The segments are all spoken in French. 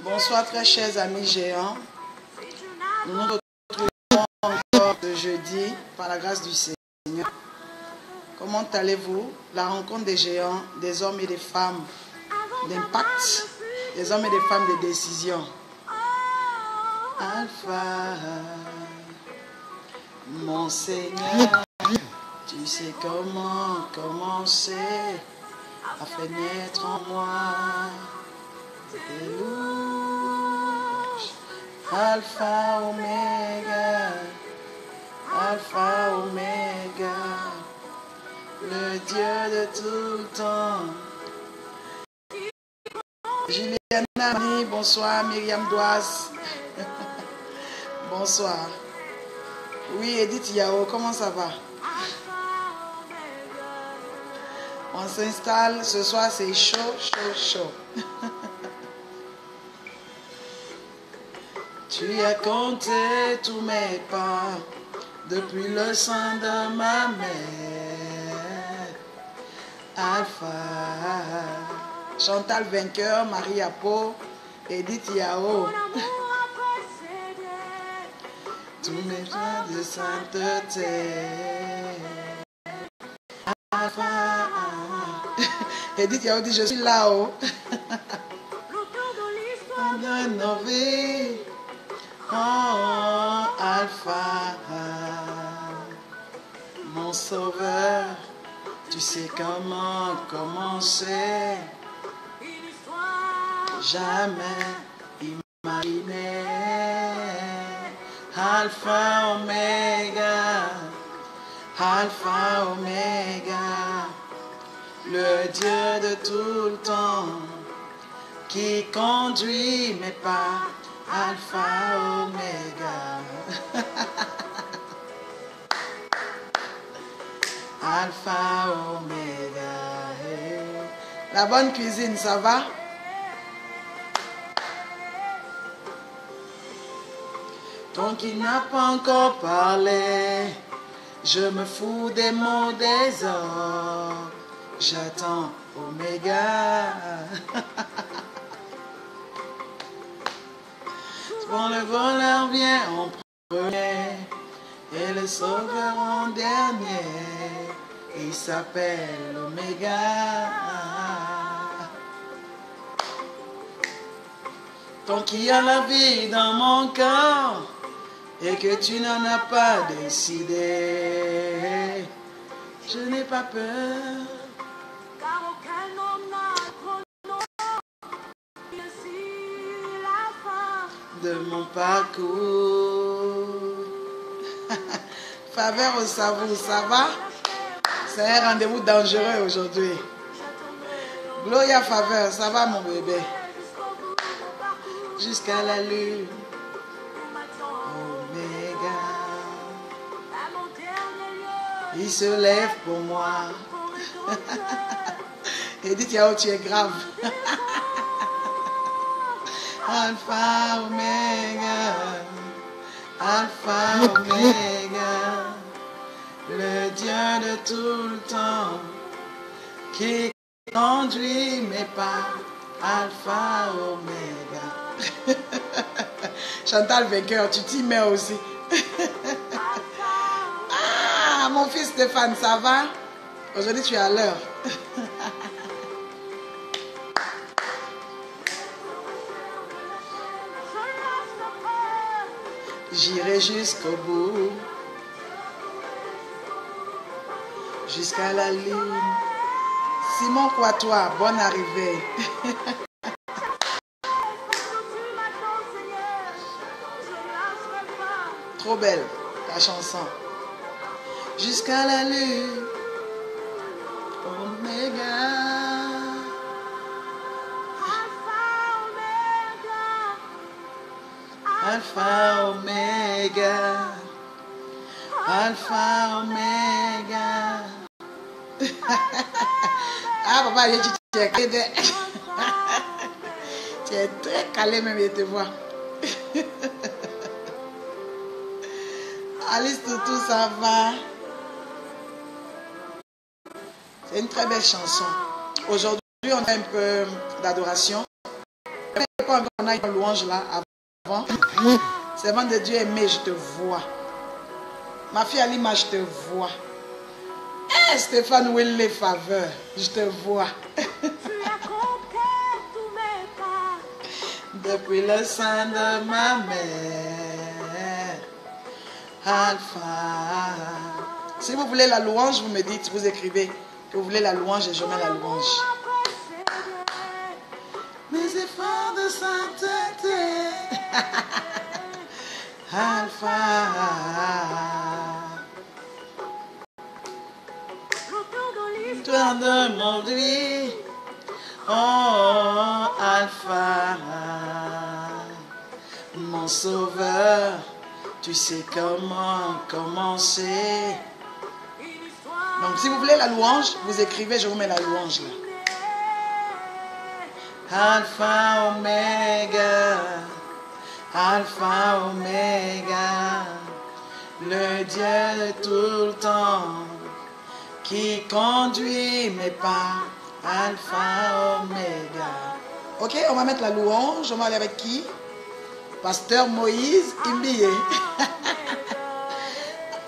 Bonsoir très chers amis géants. Nous nous retrouvons encore ce jeudi par la grâce du Seigneur. Comment allez-vous? La rencontre des géants, des hommes et des femmes d'impact, des hommes et des femmes de décision. Alpha, mon Seigneur, tu sais comment commencer à faire naître en moi tes louanges. Alpha, Oméga, Alpha, Oméga, le Dieu de tout le temps. Juliana, bonsoir. Myriam Doise, bonsoir. Oui, Edith Yao, comment ça va? On s'installe, ce soir c'est chaud, chaud, chaud. Tu as compté tous mes pas depuis le sein de ma mère. Alpha, Chantal Vainqueur, Marie Apo, Edith Yao. Tous mes frères de sainteté. Alpha. Edith Yao dit, je suis là-haut. De nos vies. Oh, Alpha, mon sauveur, tu sais comment commencer. Jamais imaginé. Alpha, Oméga, Alpha, Oméga, le Dieu de tout le temps, qui conduit mes pas. Alpha, Oméga. Alpha, Oméga. La bonne cuisine, ça va? Tant qu'il n'a pas encore parlé, je me fous des mots des hommes. J'attends Oméga. Quand le voleur vient en premier et le sauveur en dernier, il s'appelle Oméga. Tant qu'il y a la vie dans mon corps et que tu n'en as pas décidé, je n'ai pas peur. De mon parcours. Faveur au Savour, ça va? C'est un rendez-vous dangereux aujourd'hui. Gloria Faveur, ça va mon bébé? Jusqu'à la lune. Oméga. Il se lève pour moi. Edith Yao, tu es grave. Alpha, Oméga, Alpha, Oméga, le Dieu de tout le temps, qui conduit mes pas. Alpha, Oméga. Chantal Vainqueur, tu t'y mets aussi. Ah, mon fils Stéphane, ça va? Aujourd'hui, tu es à l'heure. J'irai jusqu'au bout, jusqu'à la ligne. Simon Quatois, bonne arrivée. Trop belle, ta chanson. Jusqu'à la lune, Oméga. Alpha, Oméga, Alpha, Oméga. Ah, papa, tu es calé. Tu es très calé même de te voir. Alice Toutou, ça va? C'est une très belle chanson. Aujourd'hui, on a un peu d'adoration. pas encore on a une louange là avant. Servant de Dieu aimé, je te vois. Ma fille Alima, je te vois. Eh, Stéphane Will les faveurs, je te vois. Depuis le sein de ma mère, Alpha. Si vous voulez la louange, vous me dites, vous écrivez que vous voulez la louange et je mets la louange. Mes efforts de sainteté, Alpha. L'auteur de mon vie, oh Alpha, mon sauveur, tu sais comment commencer. Donc si vous voulez la louange, vous écrivez, je vous mets la louange là. Alpha, Oméga, Alpha, Oméga, le Dieu de tout le temps, qui conduit mes pas, Alpha, Oméga. Ok, on va mettre la louange, on va aller avec qui? Pasteur Moïse Imbié.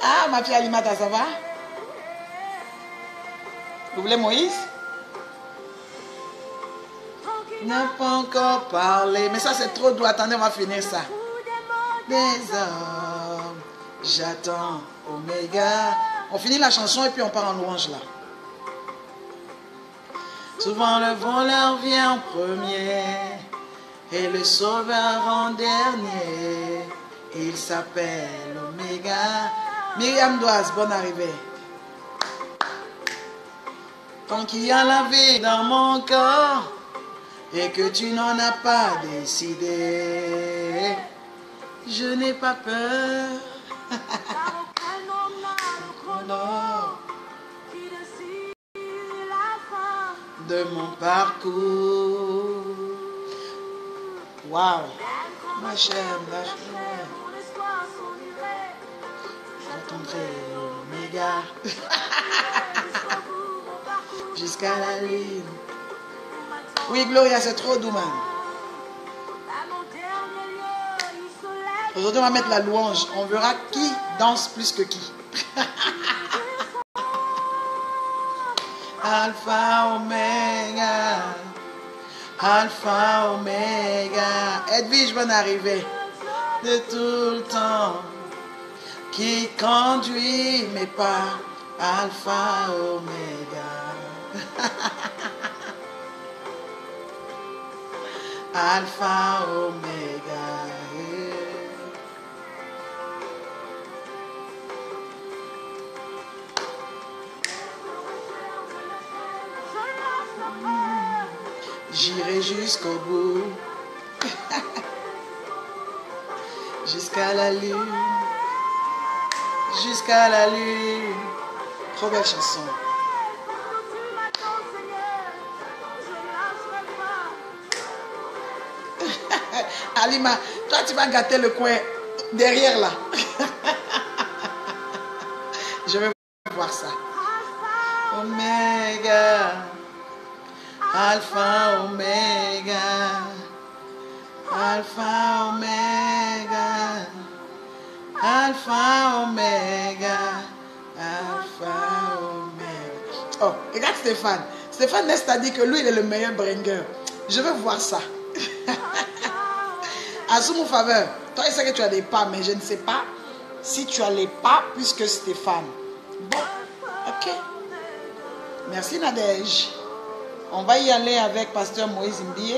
Ah, ma fille Alimata, ça va? Vous voulez Moïse? N'a pas encore parlé. Mais ça, c'est trop doux. Attendez, on va finir ça. Des hommes, j'attends Oméga. On finit la chanson et puis on part en louange là. Souvent le voleur vient en premier et le sauveur en dernier. Il s'appelle Oméga. Myriam Doise, bonne arrivée. Tant qu'il y a la vie dans mon corps et que tu n'en as pas décidé, je n'ai pas peur. De mon parcours. Waouh, ma chère, j'attendrai Oméga jusqu'à la ligne. Oui, Gloria, c'est trop doux, man. Aujourd'hui, on va mettre la louange. On verra qui danse plus que qui. Alpha, Oméga. Alpha, Oméga. Edwige, bonne arrivée. De tout le temps. Qui conduit mes pas. Alpha, Oméga. Alpha, Oméga. J'irai jusqu'au bout, jusqu'à la lune, jusqu'à la lune. Trop belle chanson. Alima, toi tu vas gâter le coin derrière là. Je vais voir ça. Oméga. Alpha, Oméga, Alpha, Oméga, Alpha, Oméga, Alpha, Oméga. Oh, regarde Stéphane. Stéphane Nest a dit que lui, il est le meilleur bringer. Je veux voir ça. À sous mon faveur, toi, il sait que tu as des pas, mais je ne sais pas si tu as les pas plus que Stéphane. Bon, ok. Merci Nadège. On va y aller avec Pasteur Moïse Imbié.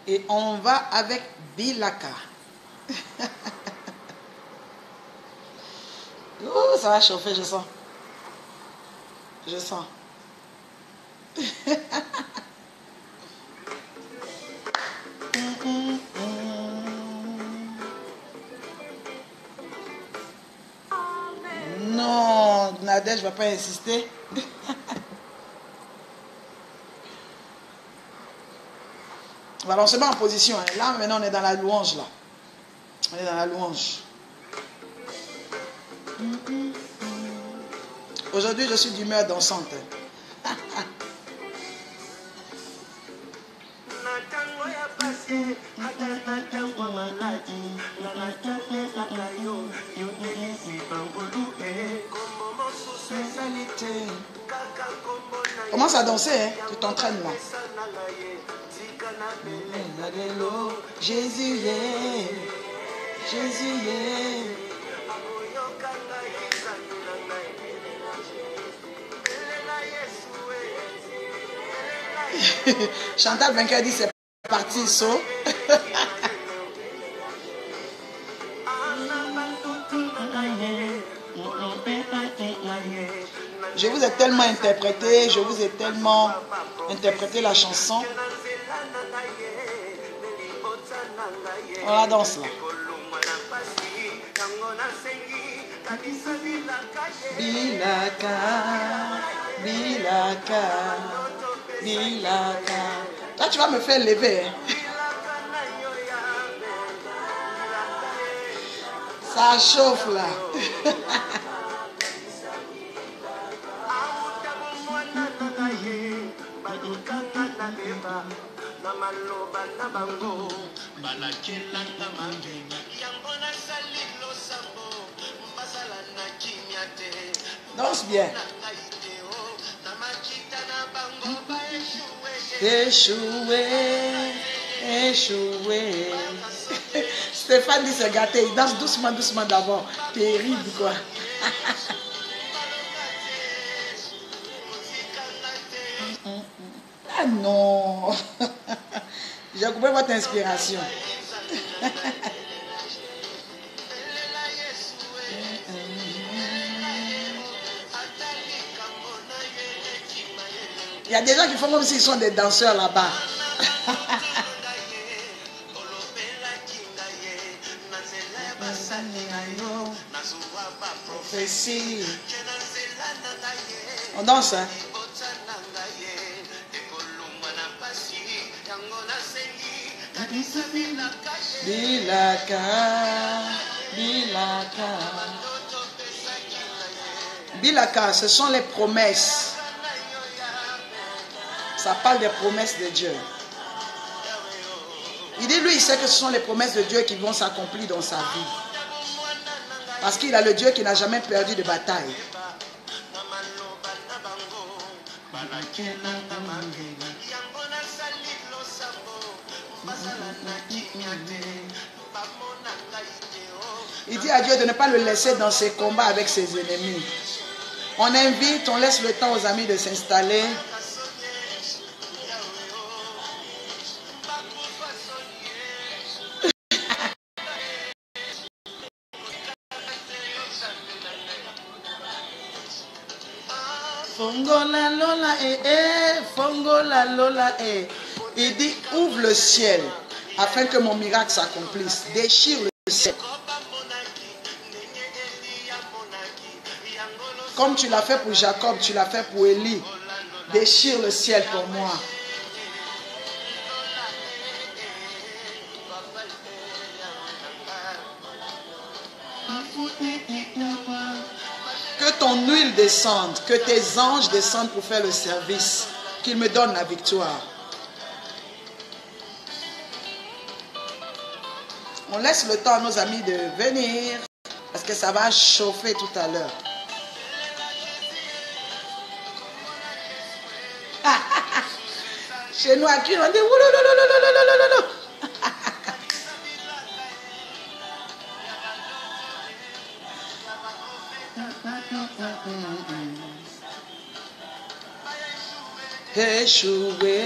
Et on va avec Bilaka. Oh, ça va chauffer, je sens. Je sens. Non, Nadège ne va pas insister. Voilà, on se met en position. Hein. Là, maintenant, on est dans la louange. Là. On est dans la louange. Aujourd'hui, je suis d'humeur dansante. Commence à danser, hein? Tu t'entraînes là. Jésus est, Jésus est. Chantal Vainqueur dit c'est parti, saut. Je vous ai tellement interprété, je vous ai tellement interprété la chanson. On la danse là. Bilaka, Bilaka, Bilaka. Là tu vas me faire lever. Hein? Ça chauffe là. Danse bien. Échoué, échoué. Stéphane dit c'est gâté. Il danse doucement, doucement d'abord. Terrible quoi. Ah non. J'ai coupé votre inspiration. Il y a des gens qui font comme s'ils sont des danseurs là-bas. On danse, hein? Bilaka, Bilaka. Bilaka, ce sont les promesses. Ça parle des promesses de Dieu. Il dit, lui, il sait que ce sont les promesses de Dieu qui vont s'accomplir dans sa vie. Parce qu'il a le Dieu qui n'a jamais perdu de bataille. Il dit à Dieu de ne pas le laisser dans ses combats avec ses ennemis. On invite, on laisse le temps aux amis de s'installer. Fongola lola fongola lola Il dit ouvre le ciel afin que mon miracle s'accomplisse. Déchire le ciel. Comme tu l'as fait pour Jacob, tu l'as fait pour Élie. Déchire le ciel pour moi. Que ton huile descende, que tes anges descendent pour faire le service, qu'ils me donnent la victoire. On laisse le temps à nos amis de venir, parce que ça va chauffer tout à l'heure. Chez nous, à qui on dit ouloulouloulouloulouloulou. Échoué.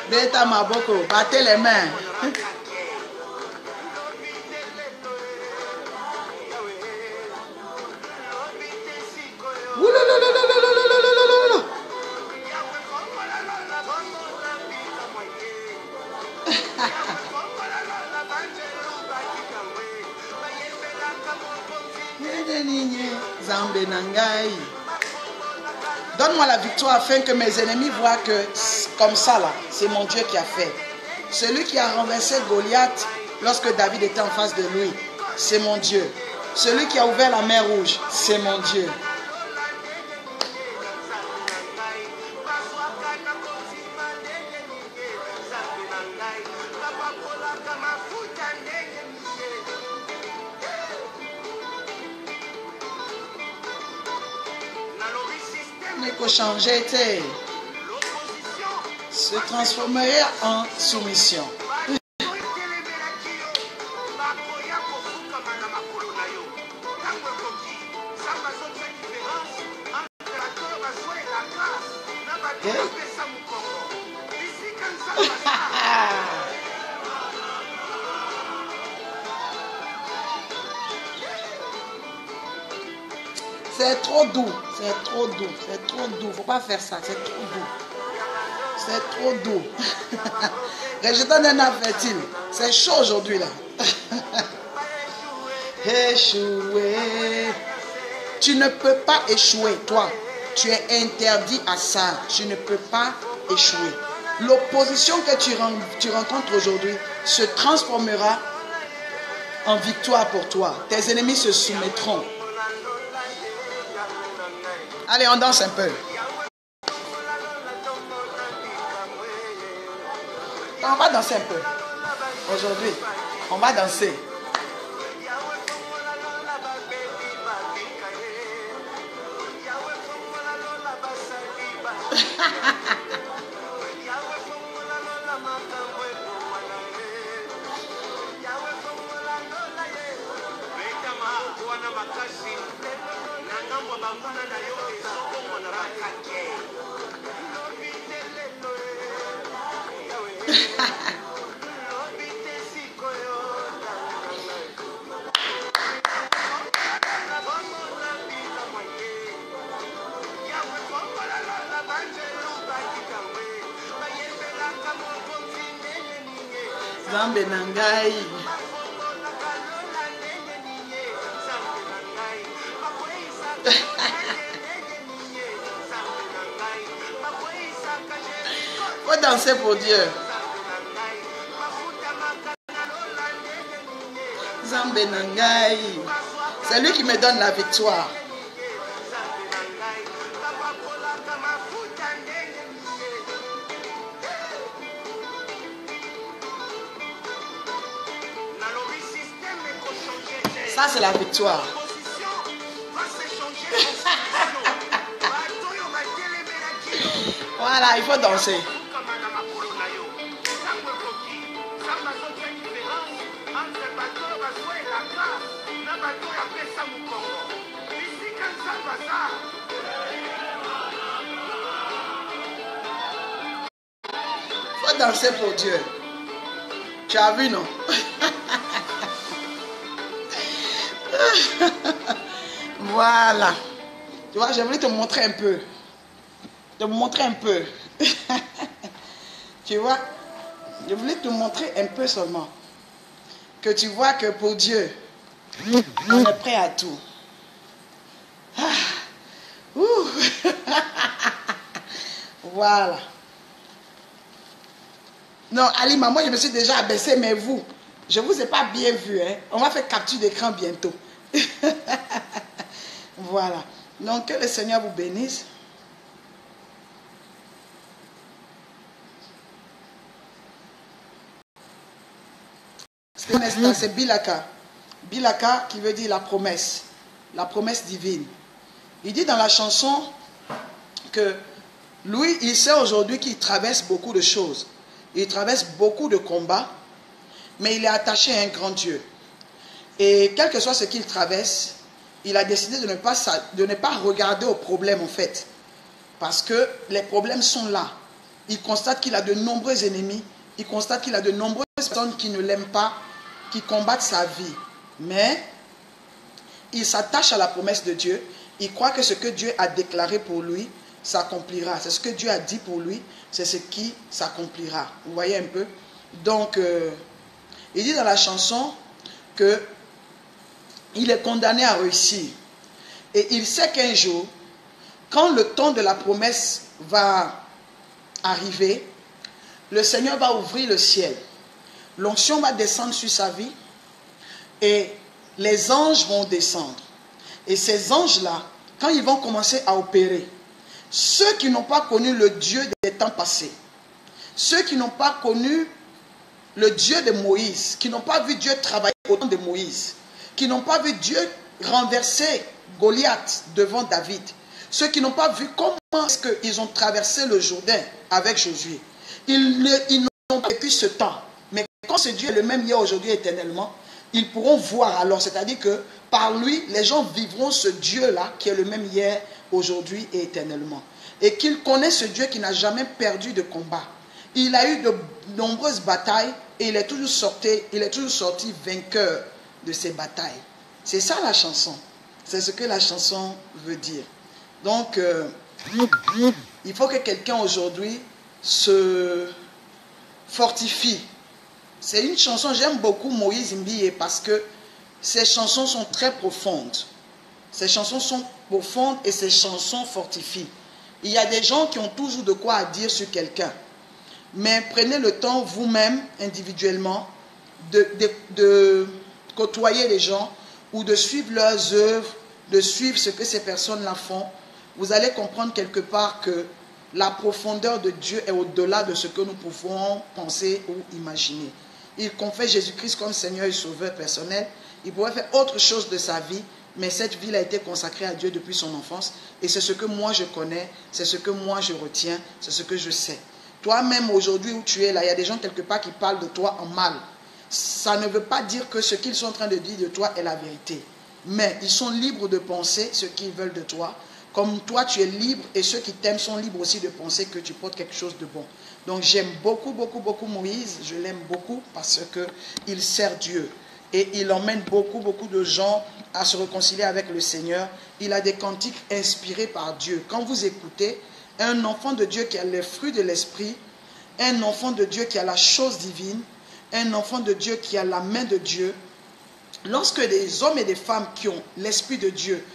Beta maboko, battez les mains. Donne-moi la victoire afin que mes ennemis voient que comme ça là, c'est mon Dieu qui a fait. Celui qui a renversé Goliath lorsque David était en face de lui, c'est mon Dieu. Celui qui a ouvert la mer rouge, c'est mon Dieu. Changer, se transformerait en soumission. C'est trop doux, c'est trop doux, c'est trop doux. Faut pas faire ça, c'est trop doux. C'est trop doux. Rejetant d'un âme fertile. C'est chaud aujourd'hui là. Échouer. Tu ne peux pas échouer, toi. Tu es interdit à ça. Tu ne peux pas échouer. L'opposition que tu rencontres aujourd'hui se transformera en victoire pour toi. Tes ennemis se soumettront. Allez, on danse un peu. On va danser un peu. Aujourd'hui, on va danser. Zambe nangai. Faut danser pour Dieu. Zambe nangai. C'est lui qui me donne la victoire. Ça, c'est la victoire. Voilà, il faut danser. Il faut danser pour Dieu. Tu as vu, non? Voilà. Tu vois, j'ai voulu te montrer un peu. Te montrer un peu. Tu vois, je voulais te montrer un peu seulement. Que tu vois que pour Dieu, on est prêt à tout. Ah. Voilà. Non, Alima, moi je me suis déjà abaissée, mais vous, je ne vous ai pas bien vu. Hein? On va faire capture d'écran bientôt. Voilà. Donc, que le Seigneur vous bénisse. C'est Bilaka. Bilaka qui veut dire la promesse divine. Il dit dans la chanson que lui, il sait aujourd'hui qu'il traverse beaucoup de choses. Il traverse beaucoup de combats, mais il est attaché à un grand Dieu. Et quel que soit ce qu'il traverse, il a décidé de ne pas regarder aux problèmes en fait. Parce que les problèmes sont là. Il constate qu'il a de nombreux ennemis. Il constate qu'il a de nombreuses personnes qui ne l'aiment pas, qui combattent sa vie. Mais il s'attache à la promesse de Dieu. Il croit que ce que Dieu a déclaré pour lui s'accomplira. C'est ce que Dieu a dit pour lui, c'est ce qui s'accomplira. Vous voyez un peu? Donc, il dit dans la chanson que il est condamné à réussir. Et il sait qu'un jour, quand le temps de la promesse va arriver, le Seigneur va ouvrir le ciel. L'onction va descendre sur sa vie et les anges vont descendre. Et ces anges-là, quand ils vont commencer à opérer, ceux qui n'ont pas connu le Dieu des temps passés, ceux qui n'ont pas connu le Dieu de Moïse, qui n'ont pas vu Dieu travailler au temps de Moïse, qui n'ont pas vu Dieu renverser Goliath devant David, ceux qui n'ont pas vu comment est-ce qu'ils ont traversé le Jourdain avec Josué, ils n'ont pas vécu ce temps. Mais quand ce Dieu est le même hier, aujourd'hui, éternellement, ils pourront voir alors, c'est-à-dire que par lui, les gens vivront ce Dieu-là qui est le même hier, aujourd'hui et éternellement. Et qu'ils connaissent ce Dieu qui n'a jamais perdu de combat. Il a eu de nombreuses batailles et il est toujours sorti vainqueur de ces batailles. C'est ça la chanson. C'est ce que la chanson veut dire. Donc, il faut que quelqu'un aujourd'hui se fortifie. C'est une chanson, j'aime beaucoup Moïse Mbiye parce que ses chansons sont très profondes. Ces chansons sont profondes et ces chansons fortifient. Il y a des gens qui ont toujours de quoi à dire sur quelqu'un. Mais prenez le temps vous-même, individuellement, de côtoyer les gens ou de suivre leurs œuvres, de suivre ce que ces personnes-là font. Vous allez comprendre quelque part que la profondeur de Dieu est au-delà de ce que nous pouvons penser ou imaginer. Il confesse Jésus-Christ comme Seigneur et Sauveur personnel. Il pourrait faire autre chose de sa vie, mais cette vie a été consacrée à Dieu depuis son enfance. Et c'est ce que moi je connais, c'est ce que moi je retiens, c'est ce que je sais. Toi-même aujourd'hui où tu es là, il y a des gens quelque part qui parlent de toi en mal. Ça ne veut pas dire que ce qu'ils sont en train de dire de toi est la vérité. Mais ils sont libres de penser ce qu'ils veulent de toi. Comme toi tu es libre et ceux qui t'aiment sont libres aussi de penser que tu portes quelque chose de bon. Donc j'aime beaucoup, beaucoup, beaucoup Moïse. Je l'aime beaucoup parce qu'il sert Dieu. Et il emmène beaucoup, beaucoup de gens à se réconcilier avec le Seigneur. Il a des cantiques inspirés par Dieu. Quand vous écoutez, un enfant de Dieu qui a les fruits de l'esprit, un enfant de Dieu qui a la chose divine, un enfant de Dieu qui a la main de Dieu, lorsque des hommes et des femmes qui ont l'esprit de Dieu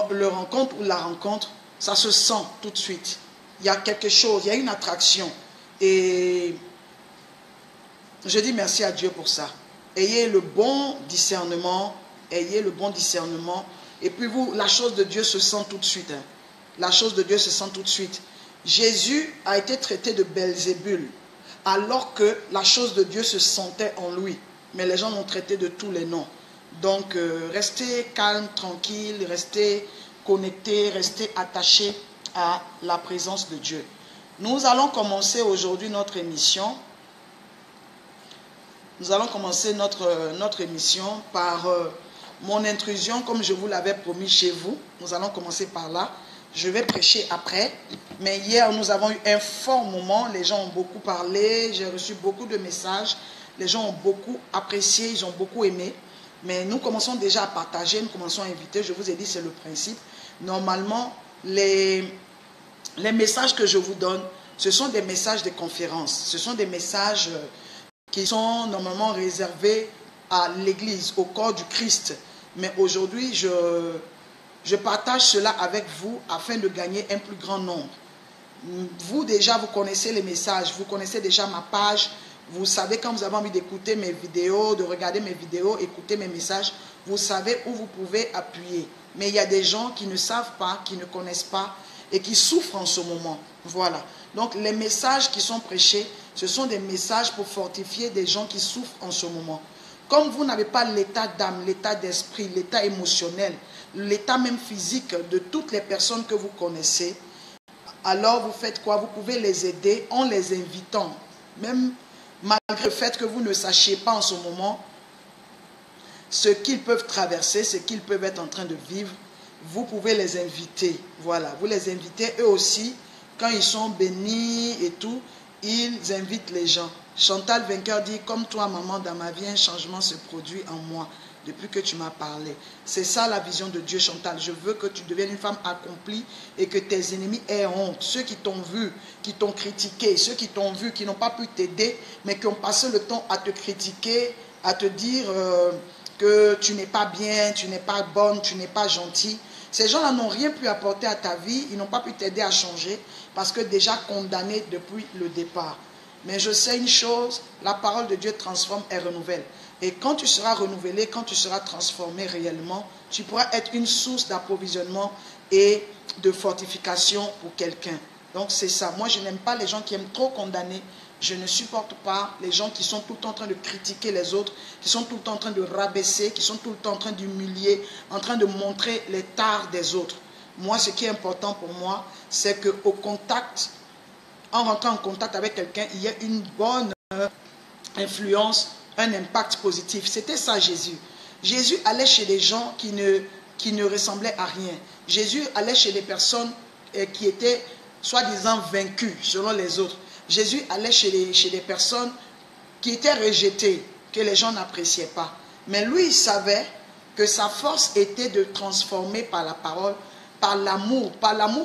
le rencontrent ou la rencontrent, ça se sent tout de suite. Il y a quelque chose, il y a une attraction. Et je dis merci à Dieu pour ça. Ayez le bon discernement, ayez le bon discernement. Et puis vous, la chose de Dieu se sent tout de suite. Hein. La chose de Dieu se sent tout de suite. Jésus a été traité de Belzébul, alors que la chose de Dieu se sentait en lui. Mais les gens l'ont traité de tous les noms. Donc, restez calme, tranquille, restez connectés, restez attachés à la présence de Dieu. Nous allons commencer aujourd'hui notre émission. Nous allons commencer notre émission par mon intrusion, comme je vous l'avais promis chez vous. Nous allons commencer par là. Je vais prêcher après. Mais hier, nous avons eu un fort moment. Les gens ont beaucoup parlé. J'ai reçu beaucoup de messages. Les gens ont beaucoup apprécié. Ils ont beaucoup aimé. Mais nous commençons déjà à partager. Nous commençons à inviter. Je vous ai dit, c'est le principe. Normalement, les messages que je vous donne, ce sont des messages de conférence. Ce sont des messages qui sont normalement réservés à l'Église, au corps du Christ. Mais aujourd'hui, je partage cela avec vous afin de gagner un plus grand nombre. Vous déjà, vous connaissez les messages, vous connaissez déjà ma page. Vous savez quand vous avez envie d'écouter mes vidéos, de regarder mes vidéos, écouter mes messages, vous savez où vous pouvez appuyer. Mais il y a des gens qui ne savent pas, qui ne connaissent pas et qui souffrent en ce moment. Voilà. Donc les messages qui sont prêchés, ce sont des messages pour fortifier des gens qui souffrent en ce moment. Comme vous n'avez pas l'état d'âme, l'état d'esprit, l'état émotionnel, l'état même physique de toutes les personnes que vous connaissez, alors vous faites quoi? Vous pouvez les aider en les invitant. Même malgré le fait que vous ne sachiez pas en ce moment ce qu'ils peuvent traverser, ce qu'ils peuvent être en train de vivre, vous pouvez les inviter. Voilà, vous les invitez eux aussi. Quand ils sont bénis et tout, ils invitent les gens. Chantal Vainqueur dit, comme toi maman, dans ma vie, un changement se produit en moi depuis que tu m'as parlé. C'est ça la vision de Dieu, Chantal. Je veux que tu deviennes une femme accomplie et que tes ennemis aient honte. Ceux qui t'ont vu, qui t'ont critiqué, ceux qui t'ont vu, qui n'ont pas pu t'aider, mais qui ont passé le temps à te critiquer, à te dire que tu n'es pas bien, tu n'es pas bonne, tu n'es pas gentille. Ces gens-là n'ont rien pu apporter à ta vie, ils n'ont pas pu t'aider à changer parce que déjà condamné depuis le départ. Mais je sais une chose, la parole de Dieu transforme et renouvelle. Et quand tu seras renouvelé, quand tu seras transformé réellement, tu pourras être une source d'approvisionnement et de fortification pour quelqu'un. Donc c'est ça. Moi, je n'aime pas les gens qui aiment trop condamner. Je ne supporte pas les gens qui sont tout le temps en train de critiquer les autres, qui sont tout le temps en train de rabaisser, qui sont tout le temps en train d'humilier, en train de montrer les tares des autres. Moi, ce qui est important pour moi, c'est qu'au contact, en rentrant en contact avec quelqu'un, il y a une bonne influence, un impact positif. C'était ça Jésus. Jésus allait chez des gens qui ne ressemblaient à rien. Jésus allait chez des personnes qui étaient soi-disant vaincues selon les autres. Jésus allait chez des personnes qui étaient rejetées, que les gens n'appréciaient pas. Mais lui, il savait que sa force était de transformer par la parole, par l'amour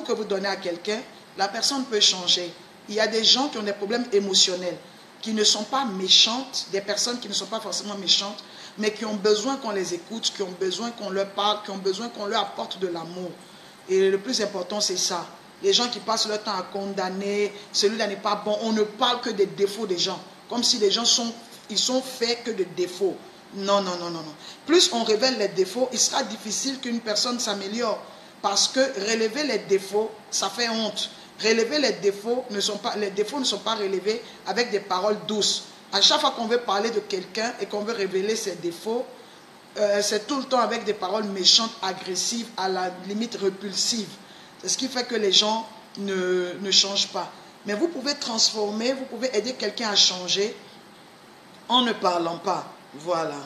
que vous donnez à quelqu'un, la personne peut changer. Il y a des gens qui ont des problèmes émotionnels, qui ne sont pas méchantes, des personnes qui ne sont pas forcément méchantes, mais qui ont besoin qu'on les écoute, qui ont besoin qu'on leur parle, qui ont besoin qu'on leur apporte de l'amour. Et le plus important, c'est ça. Les gens qui passent leur temps à condamner, celui-là n'est pas bon, on ne parle que des défauts des gens, comme si les gens sont faits que de défauts. Non, non, non, non, non. Plus on révèle les défauts, il sera difficile qu'une personne s'améliore, parce que relever les défauts, ça fait honte. Relever les défauts ne sont pas relevés avec des paroles douces. À chaque fois qu'on veut parler de quelqu'un et qu'on veut révéler ses défauts, c'est tout le temps avec des paroles méchantes, agressives, à la limite repulsives. C'est ce qui fait que les gens ne changent pas. Mais vous pouvez transformer, vous pouvez aider quelqu'un à changer en ne parlant pas. Voilà.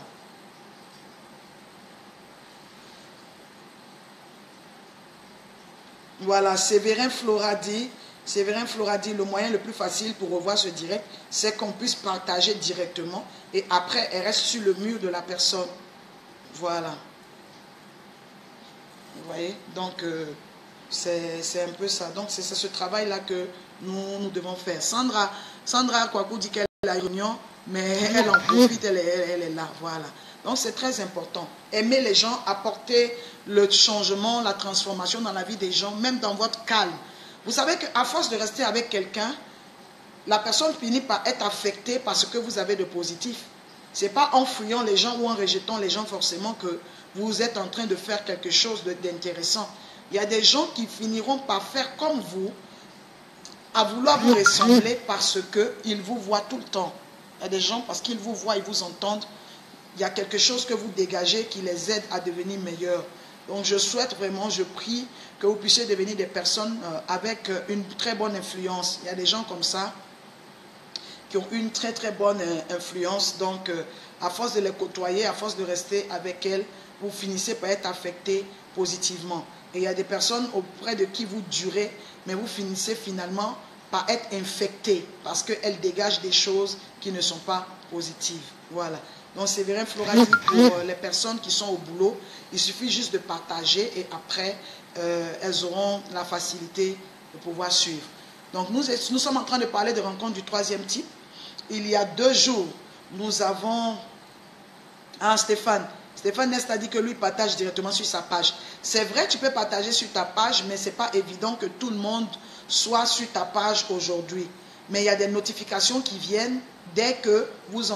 Voilà, Séverin Flora dit, le moyen le plus facile pour revoir ce direct, c'est qu'on puisse partager directement et après, elle reste sur le mur de la personne. Voilà. Vous voyez? Donc, c'est un peu ça. Donc, c'est ce travail-là que nous devons faire. Sandra Kwaku dit qu'elle a une réunion, mais elle en profite, elle est là. Voilà. Donc, c'est très important. Aimer les gens, apporter le changement, la transformation dans la vie des gens, même dans votre calme. Vous savez qu'à force de rester avec quelqu'un, la personne finit par être affectée par ce que vous avez de positif. Ce n'est pas en fuyant les gens ou en rejetant les gens forcément que vous êtes en train de faire quelque chose d'intéressant. Il y a des gens qui finiront par faire comme vous, à vouloir vous ressembler parce qu'ils vous voient tout le temps. Il y a des gens, parce qu'ils vous voient, ils vous entendent, il y a quelque chose que vous dégagez qui les aide à devenir meilleurs. Donc je souhaite vraiment, je prie que vous puissiez devenir des personnes avec une très bonne influence. Il y a des gens comme ça qui ont une très très bonne influence. Donc à force de les côtoyer, à force de rester avec elles, vous finissez par être affecté positivement. Et il y a des personnes auprès de qui vous durez, mais vous finissez finalement par être infecté parce qu'elles dégagent des choses qui ne sont pas positives. Voilà. Donc Séverin Flora dit pour les personnes qui sont au boulot, il suffit juste de partager et après, elles auront la facilité de pouvoir suivre. Donc nous sommes en train de parler de rencontres du troisième type. Il y a 2 jours, nous avons... Ah, Stéphane Nest a dit que lui partage directement sur sa page. C'est vrai, tu peux partager sur ta page, mais ce n'est pas évident que tout le monde soit sur ta page aujourd'hui. Mais il y a des notifications qui viennent dès que vous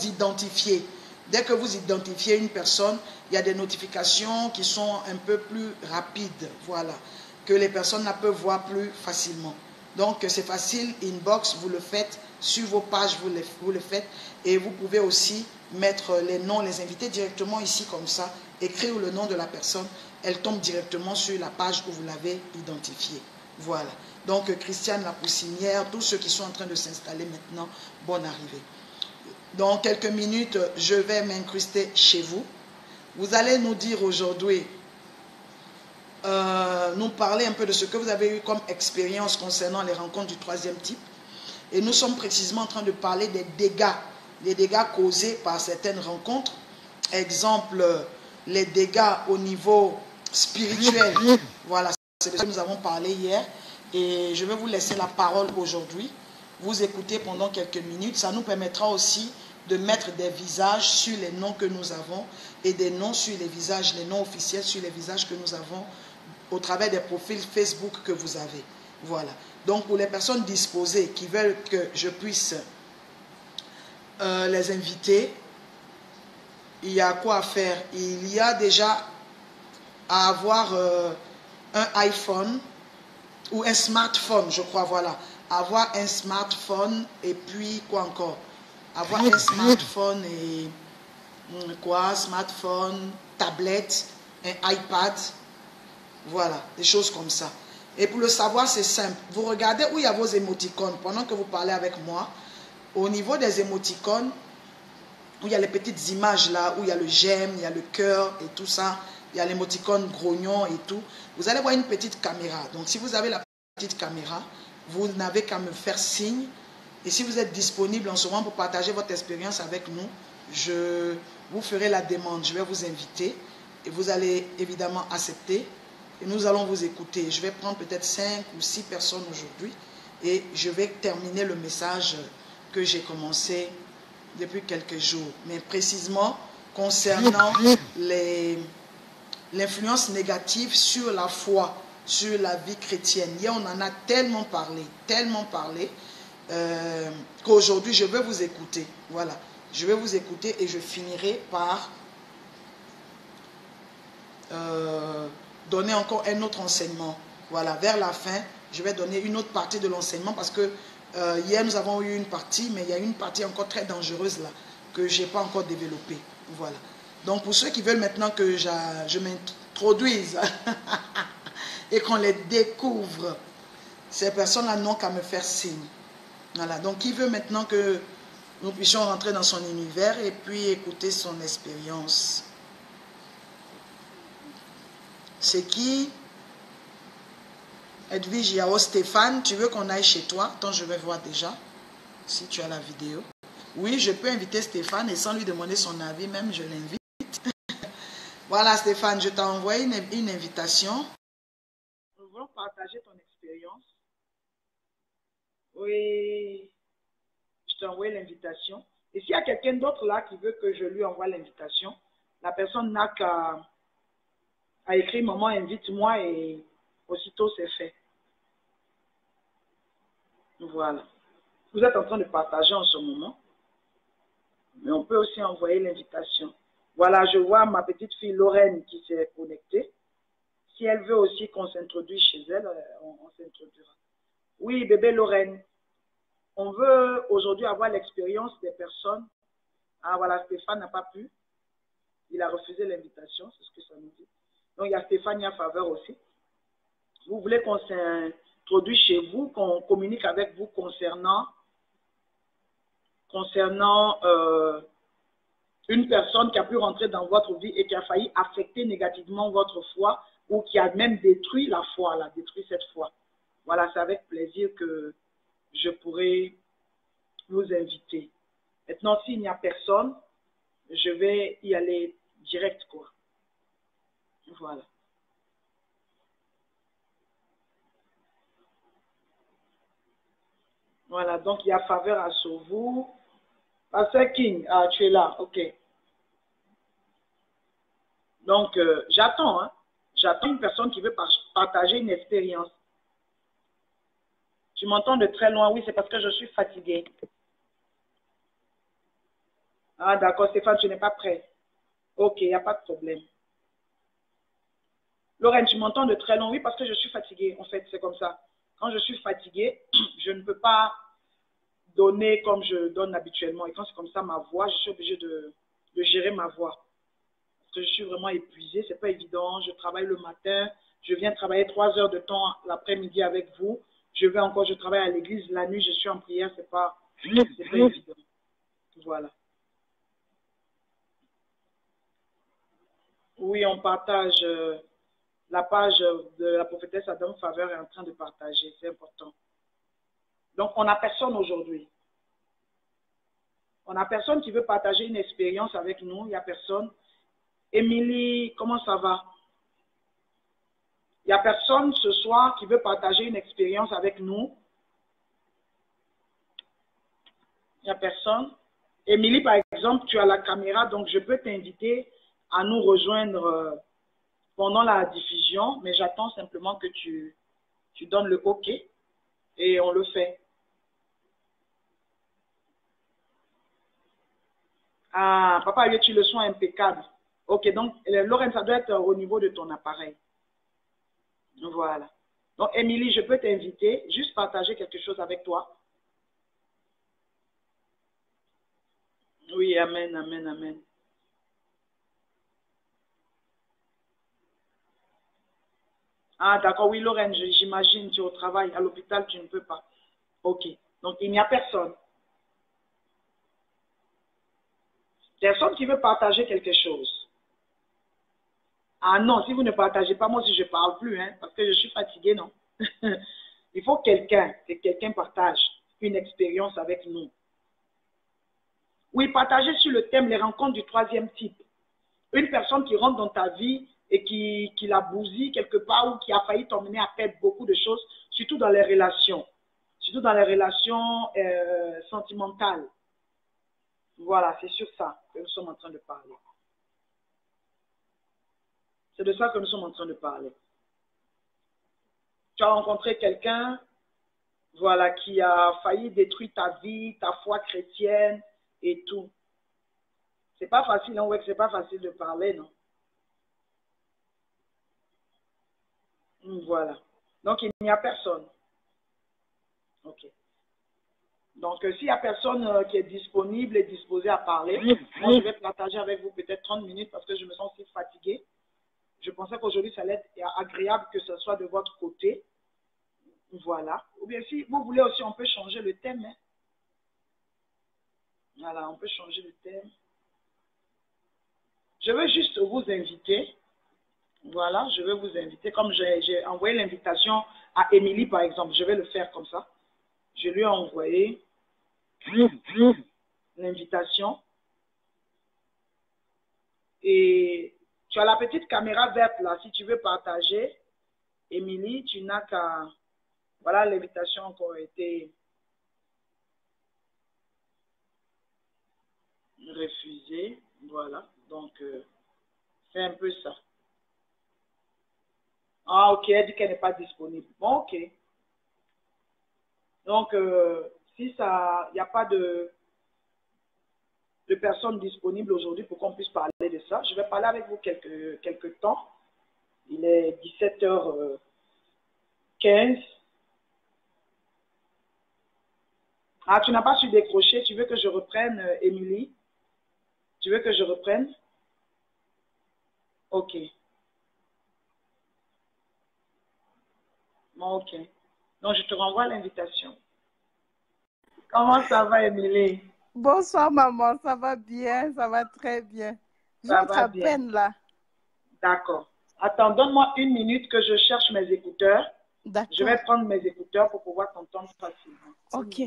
identifiez. Dès que vous identifiez une personne, il y a des notifications qui sont un peu plus rapides, voilà, que les personnes peuvent voir plus facilement. Donc c'est facile, inbox, vous le faites, sur vos pages, vous le faites, et vous pouvez aussi mettre les noms, les inviter directement ici comme ça, écrire le nom de la personne, elle tombe directement sur la page où vous l'avez identifiée. Voilà. Donc Christiane la Poussinière, tous ceux qui sont en train de s'installer maintenant, bonne arrivée. Dans quelques minutes, je vais m'incruster chez vous. Vous allez nous dire aujourd'hui, nous parler un peu de ce que vous avez eu comme expérience concernant les rencontres du troisième type. Et nous sommes précisément en train de parler des dégâts causés par certaines rencontres. Exemple, les dégâts au niveau spirituel. Voilà, c'est de ce que nous avons parlé hier. Et je vais vous laisser la parole aujourd'hui. Vous écoutez pendant quelques minutes. Ça nous permettra aussi de mettre des visages sur les noms que nous avons et des noms sur les visages, les noms officiels sur les visages que nous avons au travers des profils Facebook que vous avez. Voilà. Donc, pour les personnes disposées qui veulent que je puisse les inviter, il y a quoi à faire? Il y a déjà à avoir un iPhone ou un smartphone, je crois, voilà. Avoir un smartphone et puis quoi encore? Avoir un smartphone et quoi? Smartphone, tablette, un iPad, voilà, des choses comme ça. Et pour le savoir, c'est simple. Vous regardez où il y a vos émoticônes pendant que vous parlez avec moi. Au niveau des émoticônes, où il y a les petites images là, où il y a le j'aime, il y a le cœur et tout ça, il y a l'émoticône grognon et tout. Vous allez voir une petite caméra. Donc si vous avez la petite caméra, vous n'avez qu'à me faire signe. Et si vous êtes disponible en ce moment pour partager votre expérience avec nous, je vous ferai la demande. Je vais vous inviter et vous allez évidemment accepter. Et nous allons vous écouter. Je vais prendre peut-être 5 ou 6 personnes aujourd'hui et je vais terminer le message que j'ai commencé depuis quelques jours. Mais précisément concernant l'influence négative sur la foi, sur la vie chrétienne. Hier, on en a tellement parlé, qu'aujourd'hui, je vais vous écouter. Voilà. Je vais vous écouter et je finirai par donner encore un autre enseignement. Voilà, vers la fin, je vais donner une autre partie de l'enseignement parce que hier, nous avons eu une partie, mais il y a une partie encore très dangereuse là, que je n'ai pas encore développée. Voilà. Donc, pour ceux qui veulent maintenant que je m'introduise et qu'on les découvre, ces personnes-là n'ont qu'à me faire signe. Voilà. Donc, qui veut maintenant que nous puissions rentrer dans son univers et puis écouter son expérience? C'est qui? Edwige Yao. Stéphane, tu veux qu'on aille chez toi? Attends, je vais voir déjà si tu as la vidéo. Oui, je peux inviter Stéphane et sans lui demander son avis, même je l'invite. Voilà Stéphane, je t'ai envoyé une invitation. Nous voulons partager ton expérience. Oui, je t'ai envoyé l'invitation. Et s'il y a quelqu'un d'autre là qui veut que je lui envoie l'invitation, la personne n'a qu'à écrire « Maman, invite-moi » et aussitôt c'est fait. Voilà. Vous êtes en train de partager en ce moment. Mais on peut aussi envoyer l'invitation. Voilà, je vois ma petite fille Lorraine qui s'est connectée. Si elle veut aussi qu'on s'introduise chez elle, on s'introduira. Oui, bébé Lorraine. On veut aujourd'hui avoir l'expérience des personnes. Ah voilà, Stéphane n'a pas pu. Il a refusé l'invitation, c'est ce que ça nous dit. Donc il y a Stéphane, il y a Faveur aussi. Vous voulez qu'on s'introduise chez vous, qu'on communique avec vous concernant une personne qui a pu rentrer dans votre vie et qui a failli affecter négativement votre foi ou qui a même détruit la foi, détruit cette foi. Voilà, c'est avec plaisir que je pourrai vous inviter. Maintenant, s'il n'y a personne, je vais y aller direct, quoi. Voilà. Voilà, donc il y a Faveur à Sauvou. Pasteur King, ah, tu es là, ok. Donc, j'attends, hein. J'attends une personne qui veut partager une expérience. Tu m'entends de très loin? Oui, c'est parce que je suis fatiguée. Ah, d'accord, Stéphane, tu n'es pas prêt. Ok, il n'y a pas de problème. Lorraine, tu m'entends de très loin? Oui, parce que je suis fatiguée. En fait, c'est comme ça. Quand je suis fatiguée, je ne peux pas donner comme je donne habituellement. Et quand c'est comme ça, ma voix, je suis obligée de gérer ma voix. Parce que je suis vraiment épuisée. C'est pas évident. Je travaille le matin. Je viens travailler 3 heures de temps l'après-midi avec vous. Je travaille à l'église. La nuit, je suis en prière. C'est pas évident. Voilà. Oui, on partage. La page de la prophétesse Adam Faveur est en train de partager. C'est important. Donc, on n'a personne aujourd'hui. On n'a personne qui veut partager une expérience avec nous. Il n'y a personne. Émilie, comment ça va? Il n'y a personne ce soir qui veut partager une expérience avec nous. Il n'y a personne. Émilie, par exemple, tu as la caméra, donc je peux t'inviter à nous rejoindre pendant la diffusion, mais j'attends simplement que tu donnes le OK. et on le fait. Ah, papa, tu le son impeccable. Ok, donc, Lorraine, ça doit être au niveau de ton appareil. Voilà. Donc, Émilie, je peux t'inviter, juste partager quelque chose avec toi. Oui, amen, amen, amen. Ah, d'accord, oui, Lorraine, j'imagine, tu es au travail, à l'hôpital, tu ne peux pas. Ok, donc il n'y a personne. Personne qui veut partager quelque chose. Ah non, si vous ne partagez pas, moi aussi je ne parle plus, hein, parce que je suis fatiguée, non. Il faut que quelqu'un partage une expérience avec nous. Oui, partager sur le thème les rencontres du troisième type. Une personne qui rentre dans ta vie et qui la bousille quelque part ou qui a failli t'emmener à perdre beaucoup de choses, surtout dans les relations. Surtout dans les relations sentimentales. Voilà, c'est sur ça que nous sommes en train de parler. C'est de ça que nous sommes en train de parler. Tu as rencontré quelqu'un, voilà, qui a failli détruire ta vie, ta foi chrétienne et tout. C'est pas facile, on voit que c'est pas facile de parler, non? Voilà. Donc, il n'y a personne. Ok. Donc, s'il n'y a personne qui est disponible et disposé à parler, moi, je vais partager avec vous peut-être 30 minutes parce que je me sens si fatiguée. Je pensais qu'aujourd'hui, ça allait être agréable que ce soit de votre côté. Voilà. Ou bien, si vous voulez aussi, on peut changer le thème. Hein. Voilà, on peut changer le thème. Je veux juste vous inviter. Voilà, je vais vous inviter. Comme j'ai envoyé l'invitation à Émilie, par exemple, je vais le faire comme ça. Je lui ai envoyé l'invitation. Et tu as la petite caméra verte là. Si tu veux partager, Émilie, tu n'as qu'à... Voilà, l'invitation a encore été refusée. Voilà, donc c'est un peu ça. Ah, ok, elle dit qu'elle n'est pas disponible. Bon, ok. Donc, si ça, il n'y a pas de personnes disponibles aujourd'hui pour qu'on puisse parler de ça, je vais parler avec vous quelques temps. Il est 17h15. Ah, tu n'as pas su décrocher. Tu veux que je reprenne, Émilie? Tu veux que je reprenne? Ok. Bon, ok. Donc, je te renvoie l'invitation. Comment ça va, Émilie? Bonsoir, maman. Ça va bien? Ça va très bien. Ça J'entre va à bien. peine là. D'accord. Attends, donne-moi une minute que je cherche mes écouteurs. Je D'accord. vais prendre mes écouteurs pour pouvoir t'entendre facilement. Ok.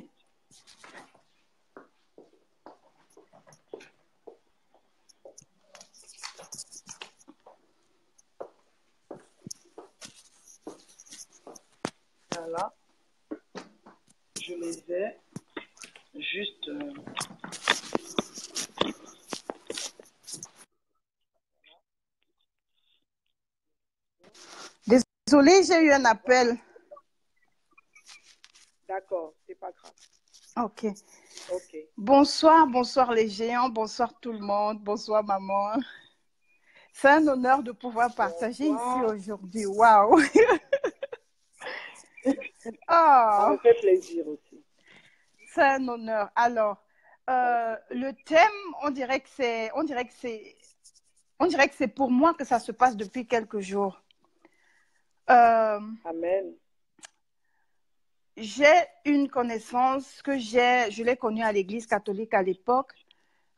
Voilà. Je les ai juste... Désolée, j'ai eu un appel. D'accord, c'est pas grave. Ok. Ok. Bonsoir, bonsoir les géants, bonsoir tout le monde, bonsoir maman. C'est un honneur de pouvoir partager ici Bonsoir. aujourd'hui. Waouh! Ça Oh, me fait plaisir aussi. c'est un honneur. Alors, le thème, on dirait que c'est pour moi que ça se passe depuis quelques jours. Amen. J'ai une connaissance je l'ai connue à l'église catholique à l'époque.